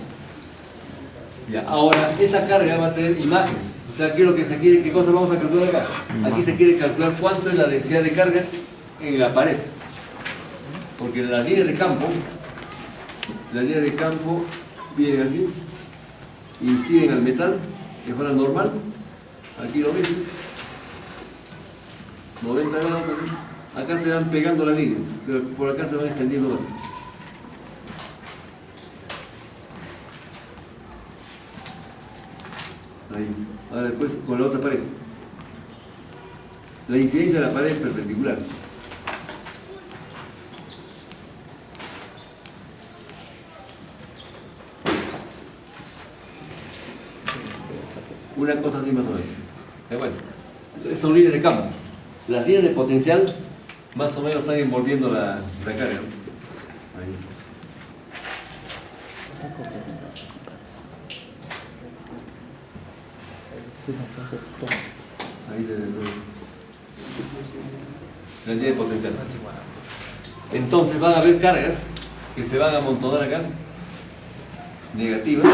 B: Ya, ahora, esa carga va a tener imágenes. O sea, aquí lo que se quiere, ¿qué cosa vamos a calcular acá? Aquí se quiere calcular cuánto es la densidad de carga en la pared. Porque las líneas de campo vienen así, inciden al metal de forma normal. Aquí lo ven, 90 grados así. Acá se van pegando las líneas, pero por acá se van extendiendo más. Ahí. Ahora después con la otra pared. La incidencia de la pared es perpendicular. Una cosa así más o menos. O sea, bueno, son líneas de campo. Las líneas de potencial más o menos están envolviendo la carga, ¿no? Ahí. Ahí se ve la línea de potencial. Entonces van a haber cargas que se van a amontonar acá, negativas,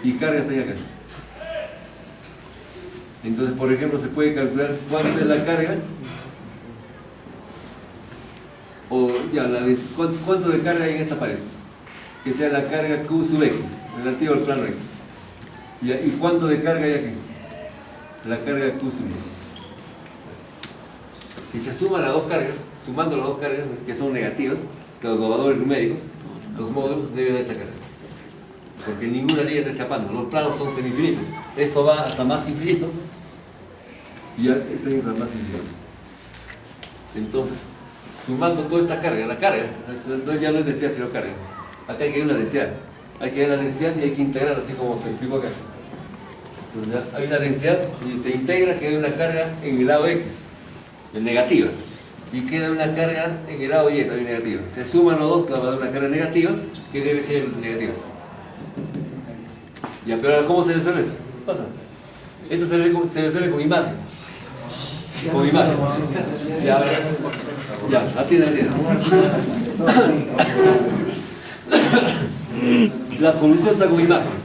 B: y cargas que están acá. Entonces, por ejemplo, se puede calcular cuánto es la carga, o ya, cuánto de carga hay en esta pared, que sea la carga Q sub X, relativa al plano X. ¿Y cuánto de carga hay aquí? La carga Q sub Y. Si se suman las dos cargas, sumando las dos cargas que son negativas, que los dobladores numéricos, los módulos deben dar esta carga. Porque ninguna línea está escapando, los planos son semi-infinitos. Esto va hasta más infinito y ya esta línea está más infinito. Entonces, sumando toda esta carga, la carga, ya no es densidad sino carga. Acá hay que ver una densidad. Hay que ver la densidad y hay que integrar así como se explicó acá. Entonces ya hay una densidad y se integra que hay una carga en el lado X, en negativa. Y queda una carga en el lado Y, también negativa. Se suman los dos, que va a dar una carga negativa, que debe ser negativa esta. Ya, pero ¿cómo se resuelve esto? ¿Qué pasa? Esto se resuelve con imágenes. Con imágenes. Ya, atiende. La solución está con imágenes.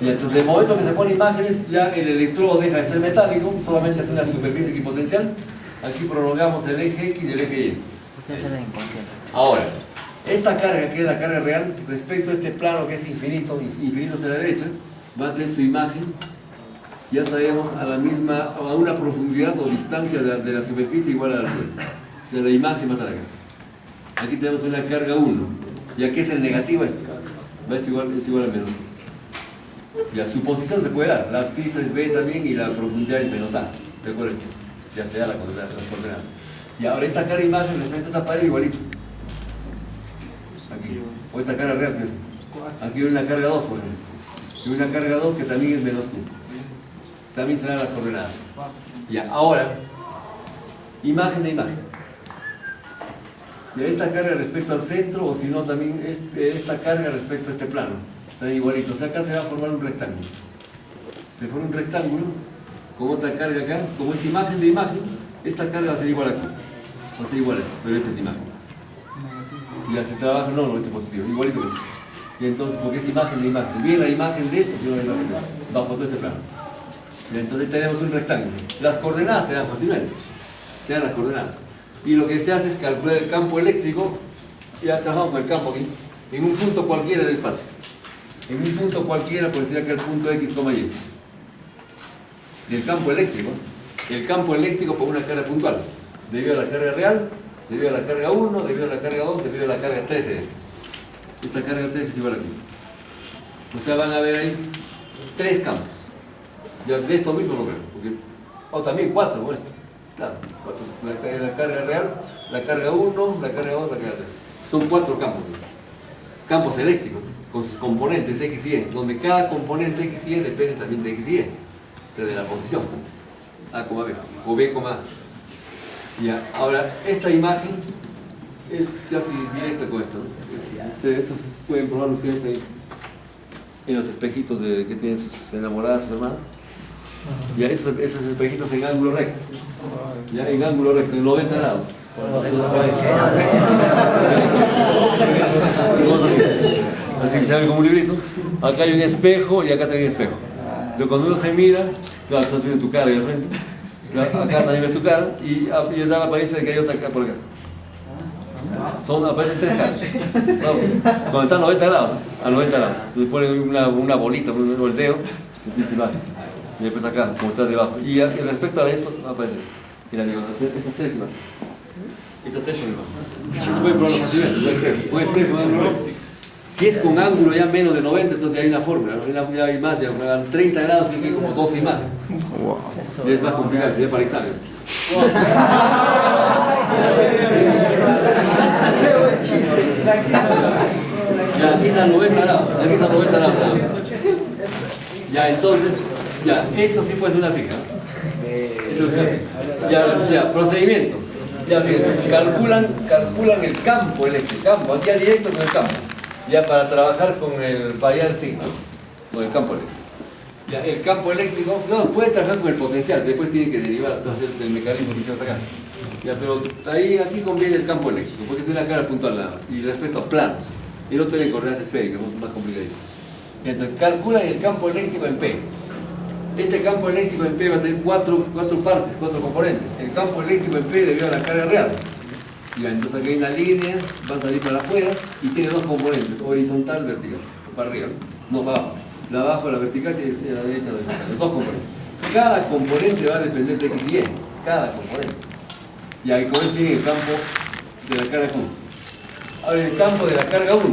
B: Y entonces, el momento que se pone imágenes, ya el electrodo deja de ser metálico, solamente hace una superficie equipotencial. Aquí prolongamos el eje X y el eje Y. Ahora, esta carga, que es la carga real, respecto a este plano que es infinito hacia la derecha, va a tener su imagen ya sabemos a una profundidad o distancia de la superficie igual a la altura. O sea, la imagen va a estar acá. Aquí tenemos una carga 1. ¿Y aquí es el negativo esto? Es igual a menos B. Ya, su posición se puede dar. La abscisa es B también y la profundidad es menos A. ¿De acuerdo? Ya se da las coordenadas. Y ahora esta cara imagen respecto a esta pared igualito. Aquí. O esta cara real, ¿crees? Aquí hay una carga 2, por ejemplo. Y una carga 2 que también es menos Q. También se dan las coordenadas. Ya, ahora, imagen de imagen. Ya, esta carga respecto al centro, o si no, también esta carga respecto a este plano. Están igualitos. O sea, acá se va a formar un rectángulo. Se forma un rectángulo con otra carga acá. Como es imagen de imagen, esta carga va a ser igual aquí. Va a ser igual a esto, pero esta es imagen. Y si trabaja, no, este es positivo, igualito que esto. Y entonces, porque es imagen de imagen. Bien la imagen de esto, sino la imagen de esto. Bajo todo este plano. Y entonces tenemos un rectángulo. Las coordenadas se dan fácilmente. Se dan las coordenadas. Y lo que se hace es calcular el campo eléctrico. Ya trabajamos con el campo aquí. En un punto cualquiera del espacio. En un punto cualquiera, por decir acá el punto X, Y. El campo eléctrico por una carga puntual. Debido a la carga real, debido a la carga 1, debido a la carga 2, debido a la carga 3 en esto. Esta carga 3 es igual aquí. O sea, van a ver ahí 3 campos. Ya de esto mismo no creo. O también 4 con esto. Claro, 4. La carga real, la carga 1, la carga 2, la carga 3. Son 4 campos. Campos eléctricos, con sus componentes X y Y, donde cada componente X y Y depende también de X y Y. O sea, de la posición. A, B, o B, A. Ya, ahora, esta imagen es casi directa con esto, ¿no? Eso pueden probar ustedes ahí en los espejitos que tienen sus enamoradas, sus hermanas. Ya, esos espejitos en ángulo recto. Ya, en ángulo recto, en 90 grados. Así que se abre como un librito. Acá hay un espejo y acá también hay un espejo. Entonces, cuando uno se mira, claro, estás viendo tu cara ahí al frente. Acá también ves tu cara y da la apariencia de que hay otra cara por acá. Aparecen 3 caras. Cuando están a 90 grados, a 90 grados. Entonces ponen una bolita, un dedo, y después acá, como está debajo. Y respecto a esto, va a aparecer. Mira, digo, esas 3 imágenes. Estas 3 son imágenes. Se puede probar fácilmente. Un espejo, si es con ángulo ya menos de 90, entonces hay una fórmula, ¿no? Ya hay más, ya a 30 grados tiene que como 12 imágenes. Wow. Y es más complicado, si es para exámenes. Ya, aquí están 90 grados, aquí están 90 grados. Ya, entonces, ya, esto sí puede ser una fija. Ya, procedimiento. Ya, fíjense, calculan el campo eléctrico, aquí a directo con el campo. Ya para trabajar para hallar el signo, con el campo eléctrico. Ya, el campo eléctrico, no, puede trabajar con el potencial, después tiene que derivar entonces el mecanismo que hicimos acá. Ya, pero aquí conviene el campo eléctrico, porque tiene una cara puntual nada más. Y respecto a planos, el otro tiene coordenadas esféricas, más complicadito. Entonces, calculan el campo eléctrico en P. Este campo eléctrico en P va a tener 4 partes, 4 componentes. El campo eléctrico en P debido a la carga real. Ya, entonces aquí hay una línea, va a salir para afuera y tiene 2 componentes, horizontal, vertical, para arriba, no para abajo. La abajo, la vertical y la derecha, la horizontal, 2 componentes. Cada componente va a depender de X y Y, cada componente. Y ahí con esto tiene el campo de la carga 1. Ahora el campo de la carga 1,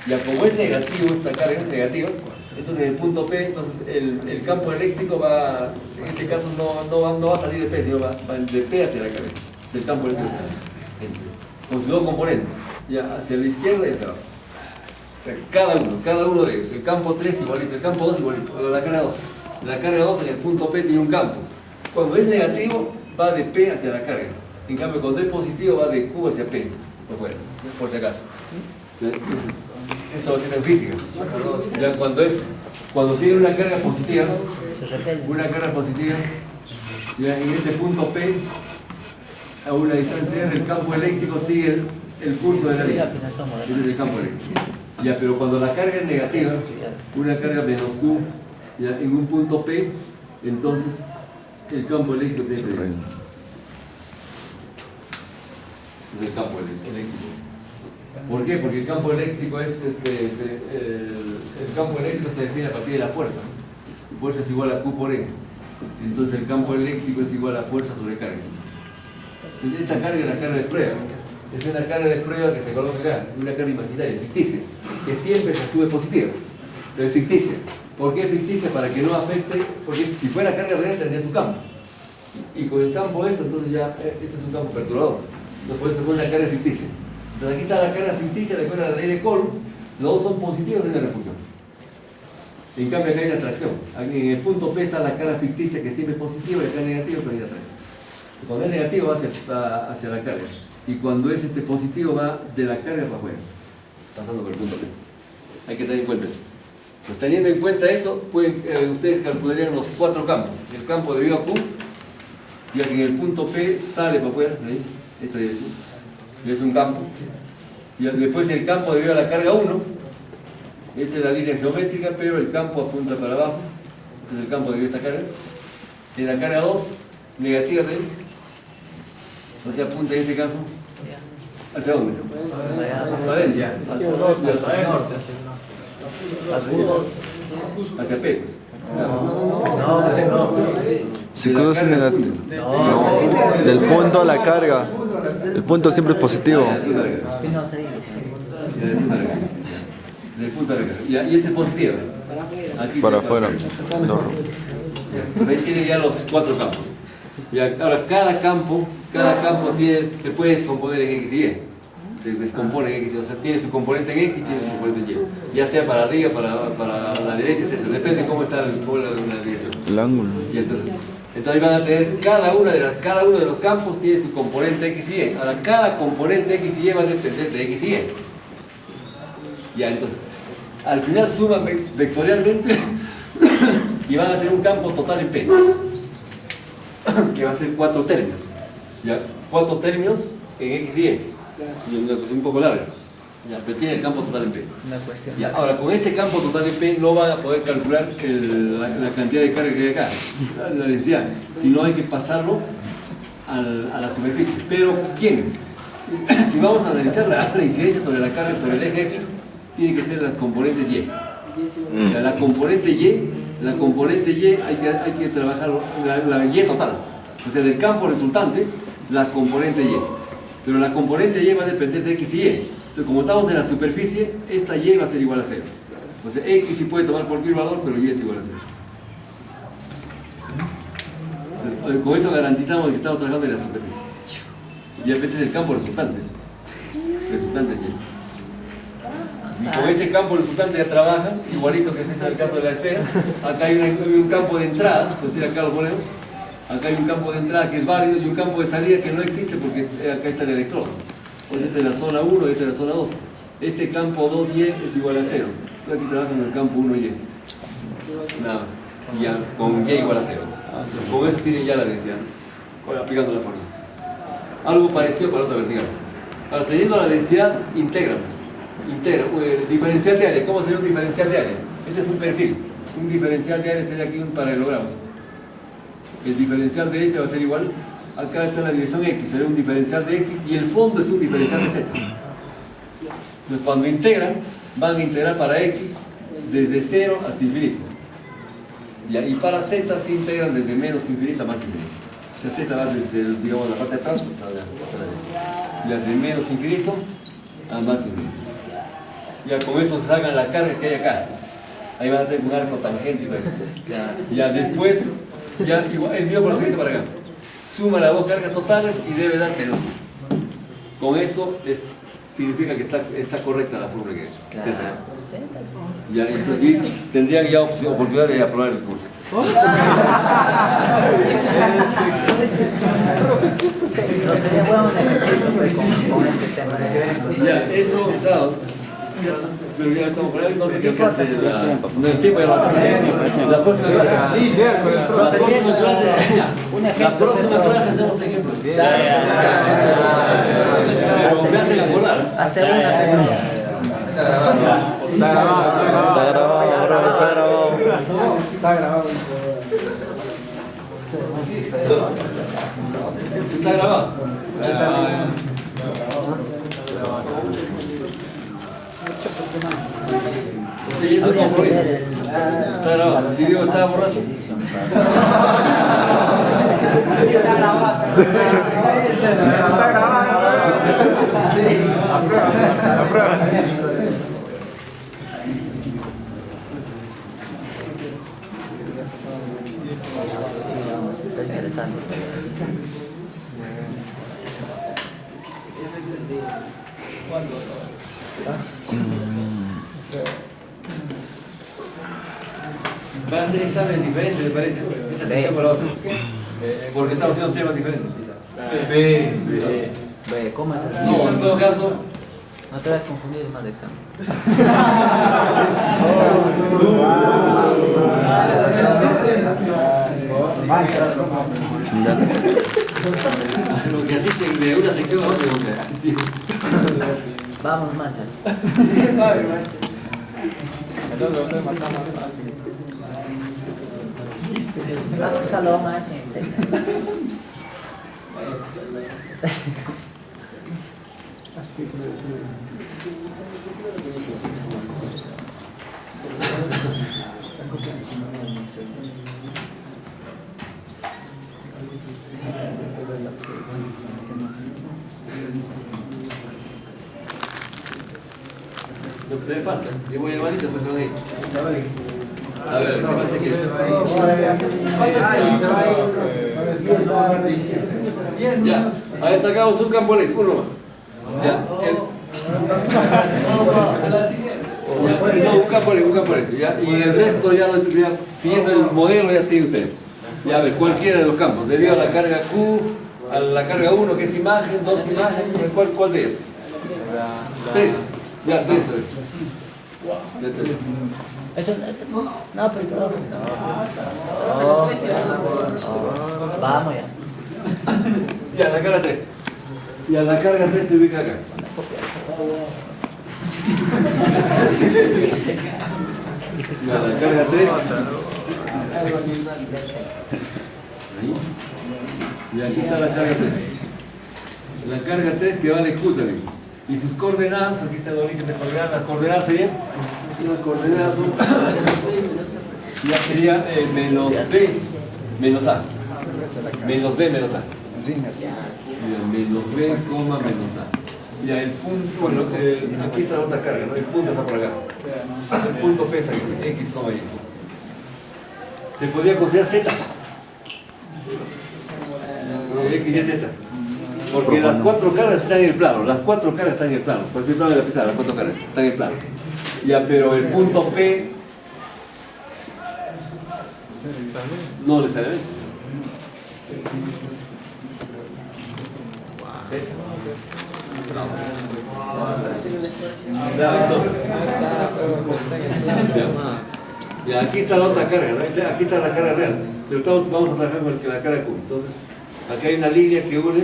B: ya como es negativo, esta carga es negativa, entonces en el punto P, entonces el campo eléctrico va, en este caso no va a salir de P, sino va de P hacia la carga. Es el campo eléctrico con sus 2 componentes, ya hacia la izquierda y hacia abajo. O sea, cada uno de ellos. El campo 3 igualito, el campo 2 igualito, pero la carga 2. La carga 2 en el punto P tiene un campo. Cuando es negativo, va de P hacia la carga. En cambio, cuando es positivo, va de Q hacia P, por fuera, por si acaso. ¿Sí? Entonces, eso lo tiene en física. Ya cuando tiene una carga positiva, ya en este punto P, a una distancia el campo eléctrico sigue el curso de la línea. Este es el campo eléctrico. Ya, pero cuando la carga es negativa, una carga menos Q, ya, en un punto P, entonces el campo eléctrico tiene que ser. Es el campo eléctrico. ¿Por qué? Porque el campo eléctrico el campo eléctrico se define a partir de la fuerza. fuerza es igual a Q por E. Entonces el campo eléctrico es igual a fuerza sobre carga. Entonces esta carga es la carga de prueba. Es una carga de prueba que se coloca acá, una carga imaginaria, ficticia, que siempre se sube positiva, pero es ficticia. ¿Por qué es ficticia? Para que no afecte, porque si fuera carga real tendría su campo. Y con el campo esto, entonces ya, este es un campo perturbador. Entonces por eso es una carga ficticia. Entonces aquí está la carga ficticia de acuerdo a la ley de Coulomb, los dos son positivos en la repulsión. En cambio acá hay una atracción. Aquí en el punto P está la carga ficticia que siempre es positiva y acá negativa, pero hay atracción. Cuando es negativo va hacia la carga. Y cuando es positivo va de la carga para afuera, pasando por el punto P. Hay que tener en cuenta eso. Pues teniendo en cuenta eso, ustedes calcularían los 4 campos. El campo debido a Q, ya que en el punto P sale para afuera, ¿sí? Esto es un campo. Y después el campo debido a la carga 1, esta es la línea geométrica, pero el campo apunta para abajo. Este es el campo debido a esta carga. En la carga 2, negativa también. O sea, apunta en este caso. ¿Hacia dónde? Para adentro. Hacia P, pues.
C: Si Q es negativo. Del punto a la carga. El punto siempre es positivo.
B: Del punto a la carga. Y este es positivo. Aquí
C: Para afuera.
B: Pues ahí tiene ya los 4 campos. Y ahora cada campo se puede descomponer en X y Y. Se descompone en X y Y. O sea, tiene su componente en X, tiene su componente en Y. Ya sea para arriba, para la derecha, etc. Depende de cómo está la dirección.
C: El ángulo.
B: Y entonces ahí van a tener cada uno de los campos tiene su componente X y Y. Ahora cada componente X y Y va a depender de X y Y. Ya, entonces, al final suman vectorialmente y van a tener un campo total en P, que va a ser 4 términos. ¿Ya? 4 términos en X y Y. Y una cuestión un poco larga. Ya, pero tiene el campo total en P. Ya, ahora, con este campo total en P no van a poder calcular la cantidad de carga que hay acá, la densidad, sino hay que pasarlo a la superficie. Pero, ¿quién? Si vamos a analizar la incidencia sobre la carga sobre el eje X, tiene que ser las componentes Y. O sea, la componente Y hay que trabajar la Y total. O sea, del campo resultante, la componente Y. Pero la componente Y va a depender de X y Y. Entonces, como estamos en la superficie, esta Y va a ser igual a 0. O sea, X sí puede tomar cualquier valor, pero Y es igual a 0. Entonces, con eso garantizamos que estamos trabajando en la superficie. Y este es el campo resultante. Resultante Y. Y con ese campo resultante ya trabaja, igualito que es eso en el caso de la esfera. Acá hay un campo de entrada, pues acá lo ponemos. Acá hay un campo de entrada que es válido y un campo de salida que no existe porque acá está el electrodo. Pues esta es la zona 1 y esta es la zona 2. Este campo 2Y es igual a 0. Estoy aquí trabajando en el campo 1Y. Nada más. Y ya con Y igual a 0. Entonces, con eso tienen ya la densidad. Aplicando la fórmula. Algo parecido para la otra vertical. Ahora, teniendo la densidad, integramos. Diferencial de área. ¿Cómo sería un diferencial de área? Este es un perfil. Un diferencial de área sería aquí un paralelogramo. El diferencial de S va a ser igual. Acá está la dirección X, será un diferencial de X y el fondo es un diferencial de Z. Entonces, cuando integran, van a integrar para X desde 0 hasta infinito. Y para Z se integran desde menos infinito a más infinito. O sea, Z va desde, digamos, la parte de atrás hasta allá. Ya de menos infinito a más infinito. Ya con eso salgan la carga que hay acá. Ahí van a tener un arco tangente y todo eso. Ya después, ya igual, el mismo procedimiento para acá. Suma las 2 cargas totales y debe dar menos 1. Con eso significa que está correcta la fórmula que hace. Ya, entonces tendrían ya oportunidad de aprobar el curso.
D: No sería bueno un ejercicio con este tema.
B: Ya, eso, claro. Pero ya estamos por ahí, no te alcance el tiempo ya lo va a pasar. La próxima clase hacemos ejemplos. Pero me hacen acordar.
D: Hasta una.
C: Está grabado.
B: Está grabado. Sí, es un compromiso. Está grabado. Si Diego estaba borracho.
D: Está interesante.
B: Va a ser examen diferente, me parece. Esta sección con la otra. Porque estamos haciendo temas diferentes.
D: Ve, ¿cómo es el
B: No, en todo caso,
D: No te vayas a confundir más de examen.
B: lo que asisten de una sección a otra. Sí.
D: Vamos, mancha. Vamos, salón, mancha.
B: Lo que te falta. Yo voy a llamar y después se van a ir. A ver, ¿qué pasa aquí? Ya, ahí sacamos un campo eléctrico, uno más. Ya, no, un campo eléctrico, ya, y el resto ya, siguiendo el modelo ya siguen ustedes. Ya, a ver, cualquiera de los campos, debido a la carga Q, a la carga 1 que es imagen, 2 imágenes, ¿cuál de esos? 3, ya, 3.
D: Eso no, pero no. Vamos ya.
B: Ya, la carga 3. Y a la carga 3 te ubica acá. Ya, la carga 3. Ahí. Y aquí está la carga 3. La carga 3 que vale Q también. Y sus coordenadas, aquí está el origen de coordenadas. Las coordenadas serían, las coordenadas son, ya sería menos B menos A. Menos B menos A. Menos B, coma, menos A. Ya, el punto, bueno, aquí está la otra carga, ¿no? El punto está por acá. El punto P está aquí, X, coma, Y. Se podría considerar Z. X, Y, Z. Porque las 4 cargas están en el plano, las 4 cargas están en el plano. Por ese plano de la pizarra, las 4 cargas están en el plano. Ya, pero el punto P no necesariamente. Z. Ya, aquí está la otra carga, ¿no? Aquí está la carga real. Pero vamos a trabajar con la carga Q. Entonces, acá hay una línea que une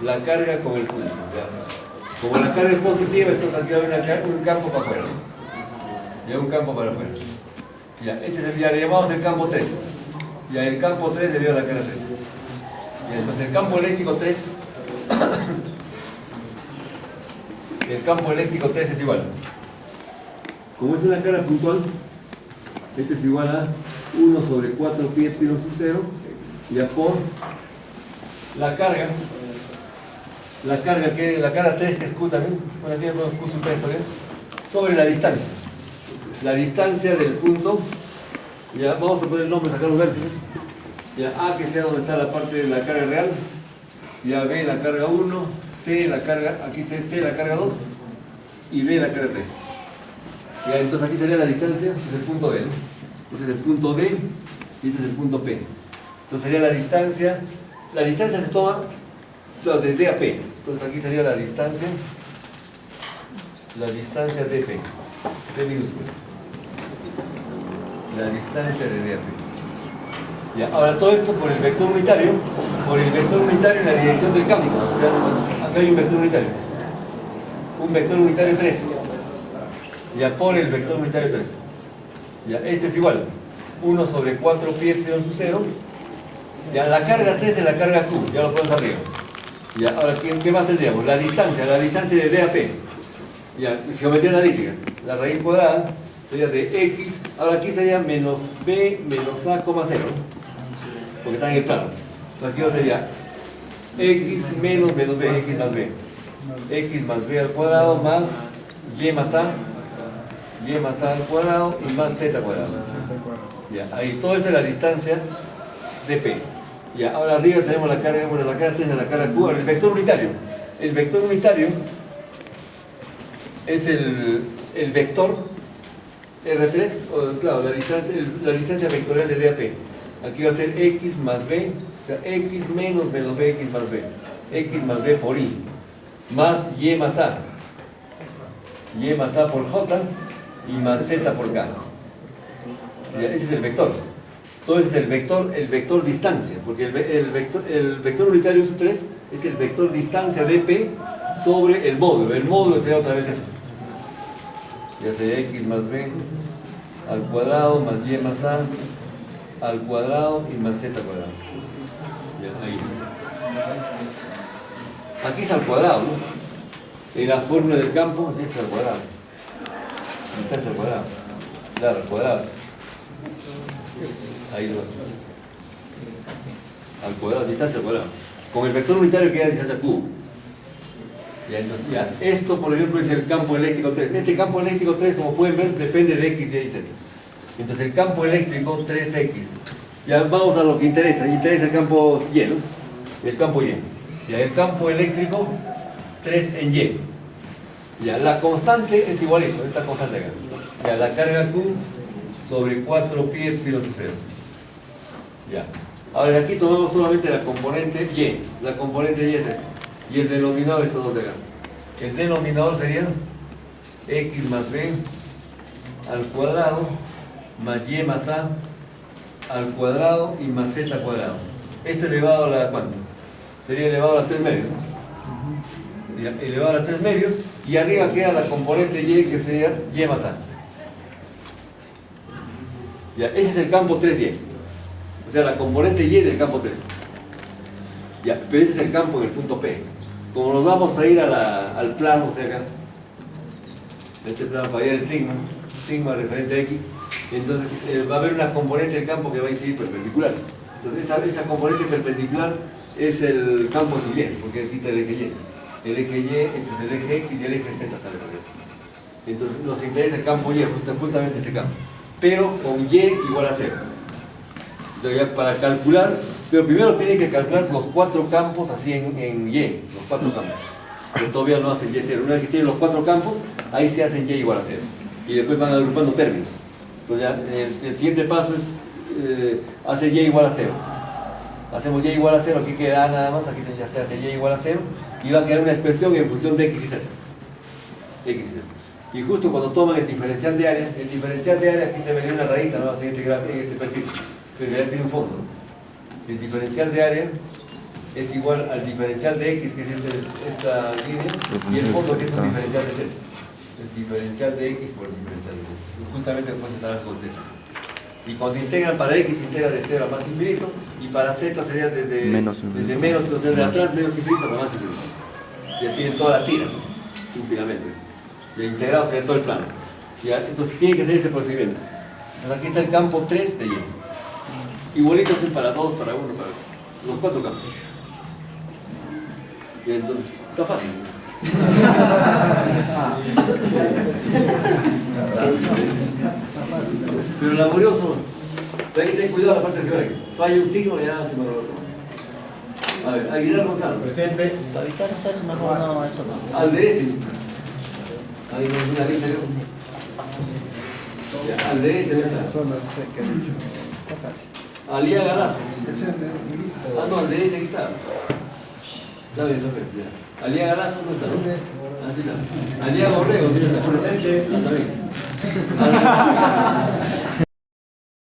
B: la carga con el punto. Ya. Como la carga es positiva, entonces aquí hay un campo para afuera. Y hay un campo para afuera. Ya, ya le llamamos el campo 3. Ya, el campo 3 debido a la carga 3. Ya, entonces el campo eléctrico 3. El campo eléctrico 3 es igual. Como es una carga puntual, este es igual a 1 sobre 4 pi epsilon sub 0, ya por la carga la carga 3 que es Q también, bueno aquí ponemos Q sub 3 también, sobre la distancia del punto, ya vamos a poner el nombre, sacar los vértices, ya A que sea donde está la parte de la carga real, ya B la carga 1, C la carga, aquí C la carga 2 y B la carga 3. Ya, entonces aquí sería la distancia, este es el punto D, ¿no? Este es el punto D y este es el punto P. Entonces sería la distancia se toma de D a P. Entonces aquí sería la distancia de P, P minúscula. La distancia de D a P. Ya, ahora todo esto por el vector unitario en la dirección del campo. O sea, acá hay un vector unitario 3. Ya por el vector unitario 3. Ya, este es igual. 1 sobre 4 pi epsilon sub 0. Ya, la carga 3 es la carga Q, ya lo ponemos arriba. Ya, ahora, ¿qué más tendríamos? La distancia de D a P. Ya, geometría analítica. La raíz cuadrada sería de x, ahora aquí sería menos b menos a, 0, porque está en el plano. Entonces aquí sería x menos b, x más b. X más b al cuadrado más y más a al cuadrado y más z al cuadrado. Ya, ahí todo eso es la distancia de P. Ya, ahora arriba tenemos la carga, bueno, la carga 3 es la carga Q, el vector unitario. El vector unitario es el vector R3, o, claro, la distancia vectorial de D a P. Aquí va a ser X más B, o sea, X menos B, X más B. X más B por I, más Y más A. Y más A por J y más Z por K. Ya, ese es el vector. Entonces el vector distancia, porque el vector unitario U3 es el vector distancia de P sobre el módulo. El módulo sería otra vez esto. Ya sería X más B al cuadrado más Y más A al cuadrado y más Z al cuadrado. Ya, ahí. Aquí es al cuadrado, ¿no? En la fórmula del campo es al cuadrado. Distancia al cuadrado. Claro, al cuadrado. Ahí lo vas. Al cuadrado, distancia al cuadrado. Con el vector unitario queda distancia al cubo. Ya, entonces, ya. Esto, por ejemplo, es el campo eléctrico 3. Este campo eléctrico 3, como pueden ver, depende de X, Y y Z. Entonces, el campo eléctrico 3X. Ya vamos a lo que interesa. Interesa el campo Y, ¿no? El campo Y. Ya, el campo eléctrico 3 en Y. Ya, la constante es igualito, esta constante acá. Ya, la carga Q sobre 4 pi epsilon sub 0. Ya. Ahora aquí tomamos solamente la componente Y. La componente Y es esta. Y el denominador estos dos de acá. El denominador sería X más B al cuadrado más Y más A al cuadrado y más Z al cuadrado. Esto elevado a la ¿cuánto? Sería elevado a 3 medios. Ya, elevado a 3 medios. Y arriba queda la componente Y, que sería Y más A. Ya, ese es el campo 3Y. O sea, la componente Y del campo 3. Ya, pero ese es el campo en el punto P. Como nos vamos a ir al plano, o sea acá, este plano para allá el sigma referente a X, entonces va a haber una componente del campo que va a incidir perpendicular. Entonces esa componente perpendicular es el campo de su Y, porque aquí está el eje Y. El eje Y, este es el eje X y el eje Z sale por ahí. Entonces nos interesa el campo Y, justamente este campo. Pero con Y igual a 0. Entonces ya para calcular, pero primero tienen que calcular los 4 campos así en Y, los 4 campos. Pero todavía no hacen Y 0. Una vez que tienen los 4 campos, ahí se hacen Y igual a 0. Y después van agrupando términos. Entonces ya el siguiente paso es hacer Y igual a 0. Hacemos Y igual a 0, aquí queda A nada más, aquí ya se hace Y igual a 0. Y va a quedar una expresión en función de X y Z. X y Z. Y justo cuando toman el diferencial de área, aquí se ve una rayita, no va a seguir este perfil. Pero ya tiene un fondo. El diferencial de área es igual al diferencial de X, que es esta línea, y el fondo que es un diferencial de Z. El diferencial de X por el diferencial de Z. Y justamente después estará con Z. Y cuando integran para X, integra de 0 a más infinito, y para Z sería desde menos, o sea, de atrás menos infinito a más infinito. Ya tienen toda la tira, un filamento. Ya integrado sería todo el plano. Ya, entonces tiene que ser ese procedimiento. Entonces aquí está el campo 3 de Y. Igualito es para 2, para 1, para los 4 campos. Y entonces, está fácil. Pero laborioso. Ten cuidado la parte geográfica. Falla un signo y ya se me lo otro. A ver, Aguilar Gonzalo.
E: Presente.
D: Para evitar eso mejor no, eso no.
B: Al derecho. Ahí no es una lista, ¿no? Ya, al derecho debe estar. Alía Garazo. Ah, no, al derecho aquí está. Está bien, ya. Alía Garazo no está. Así está. Alía Borrego, tiene esta. Ah, está bien.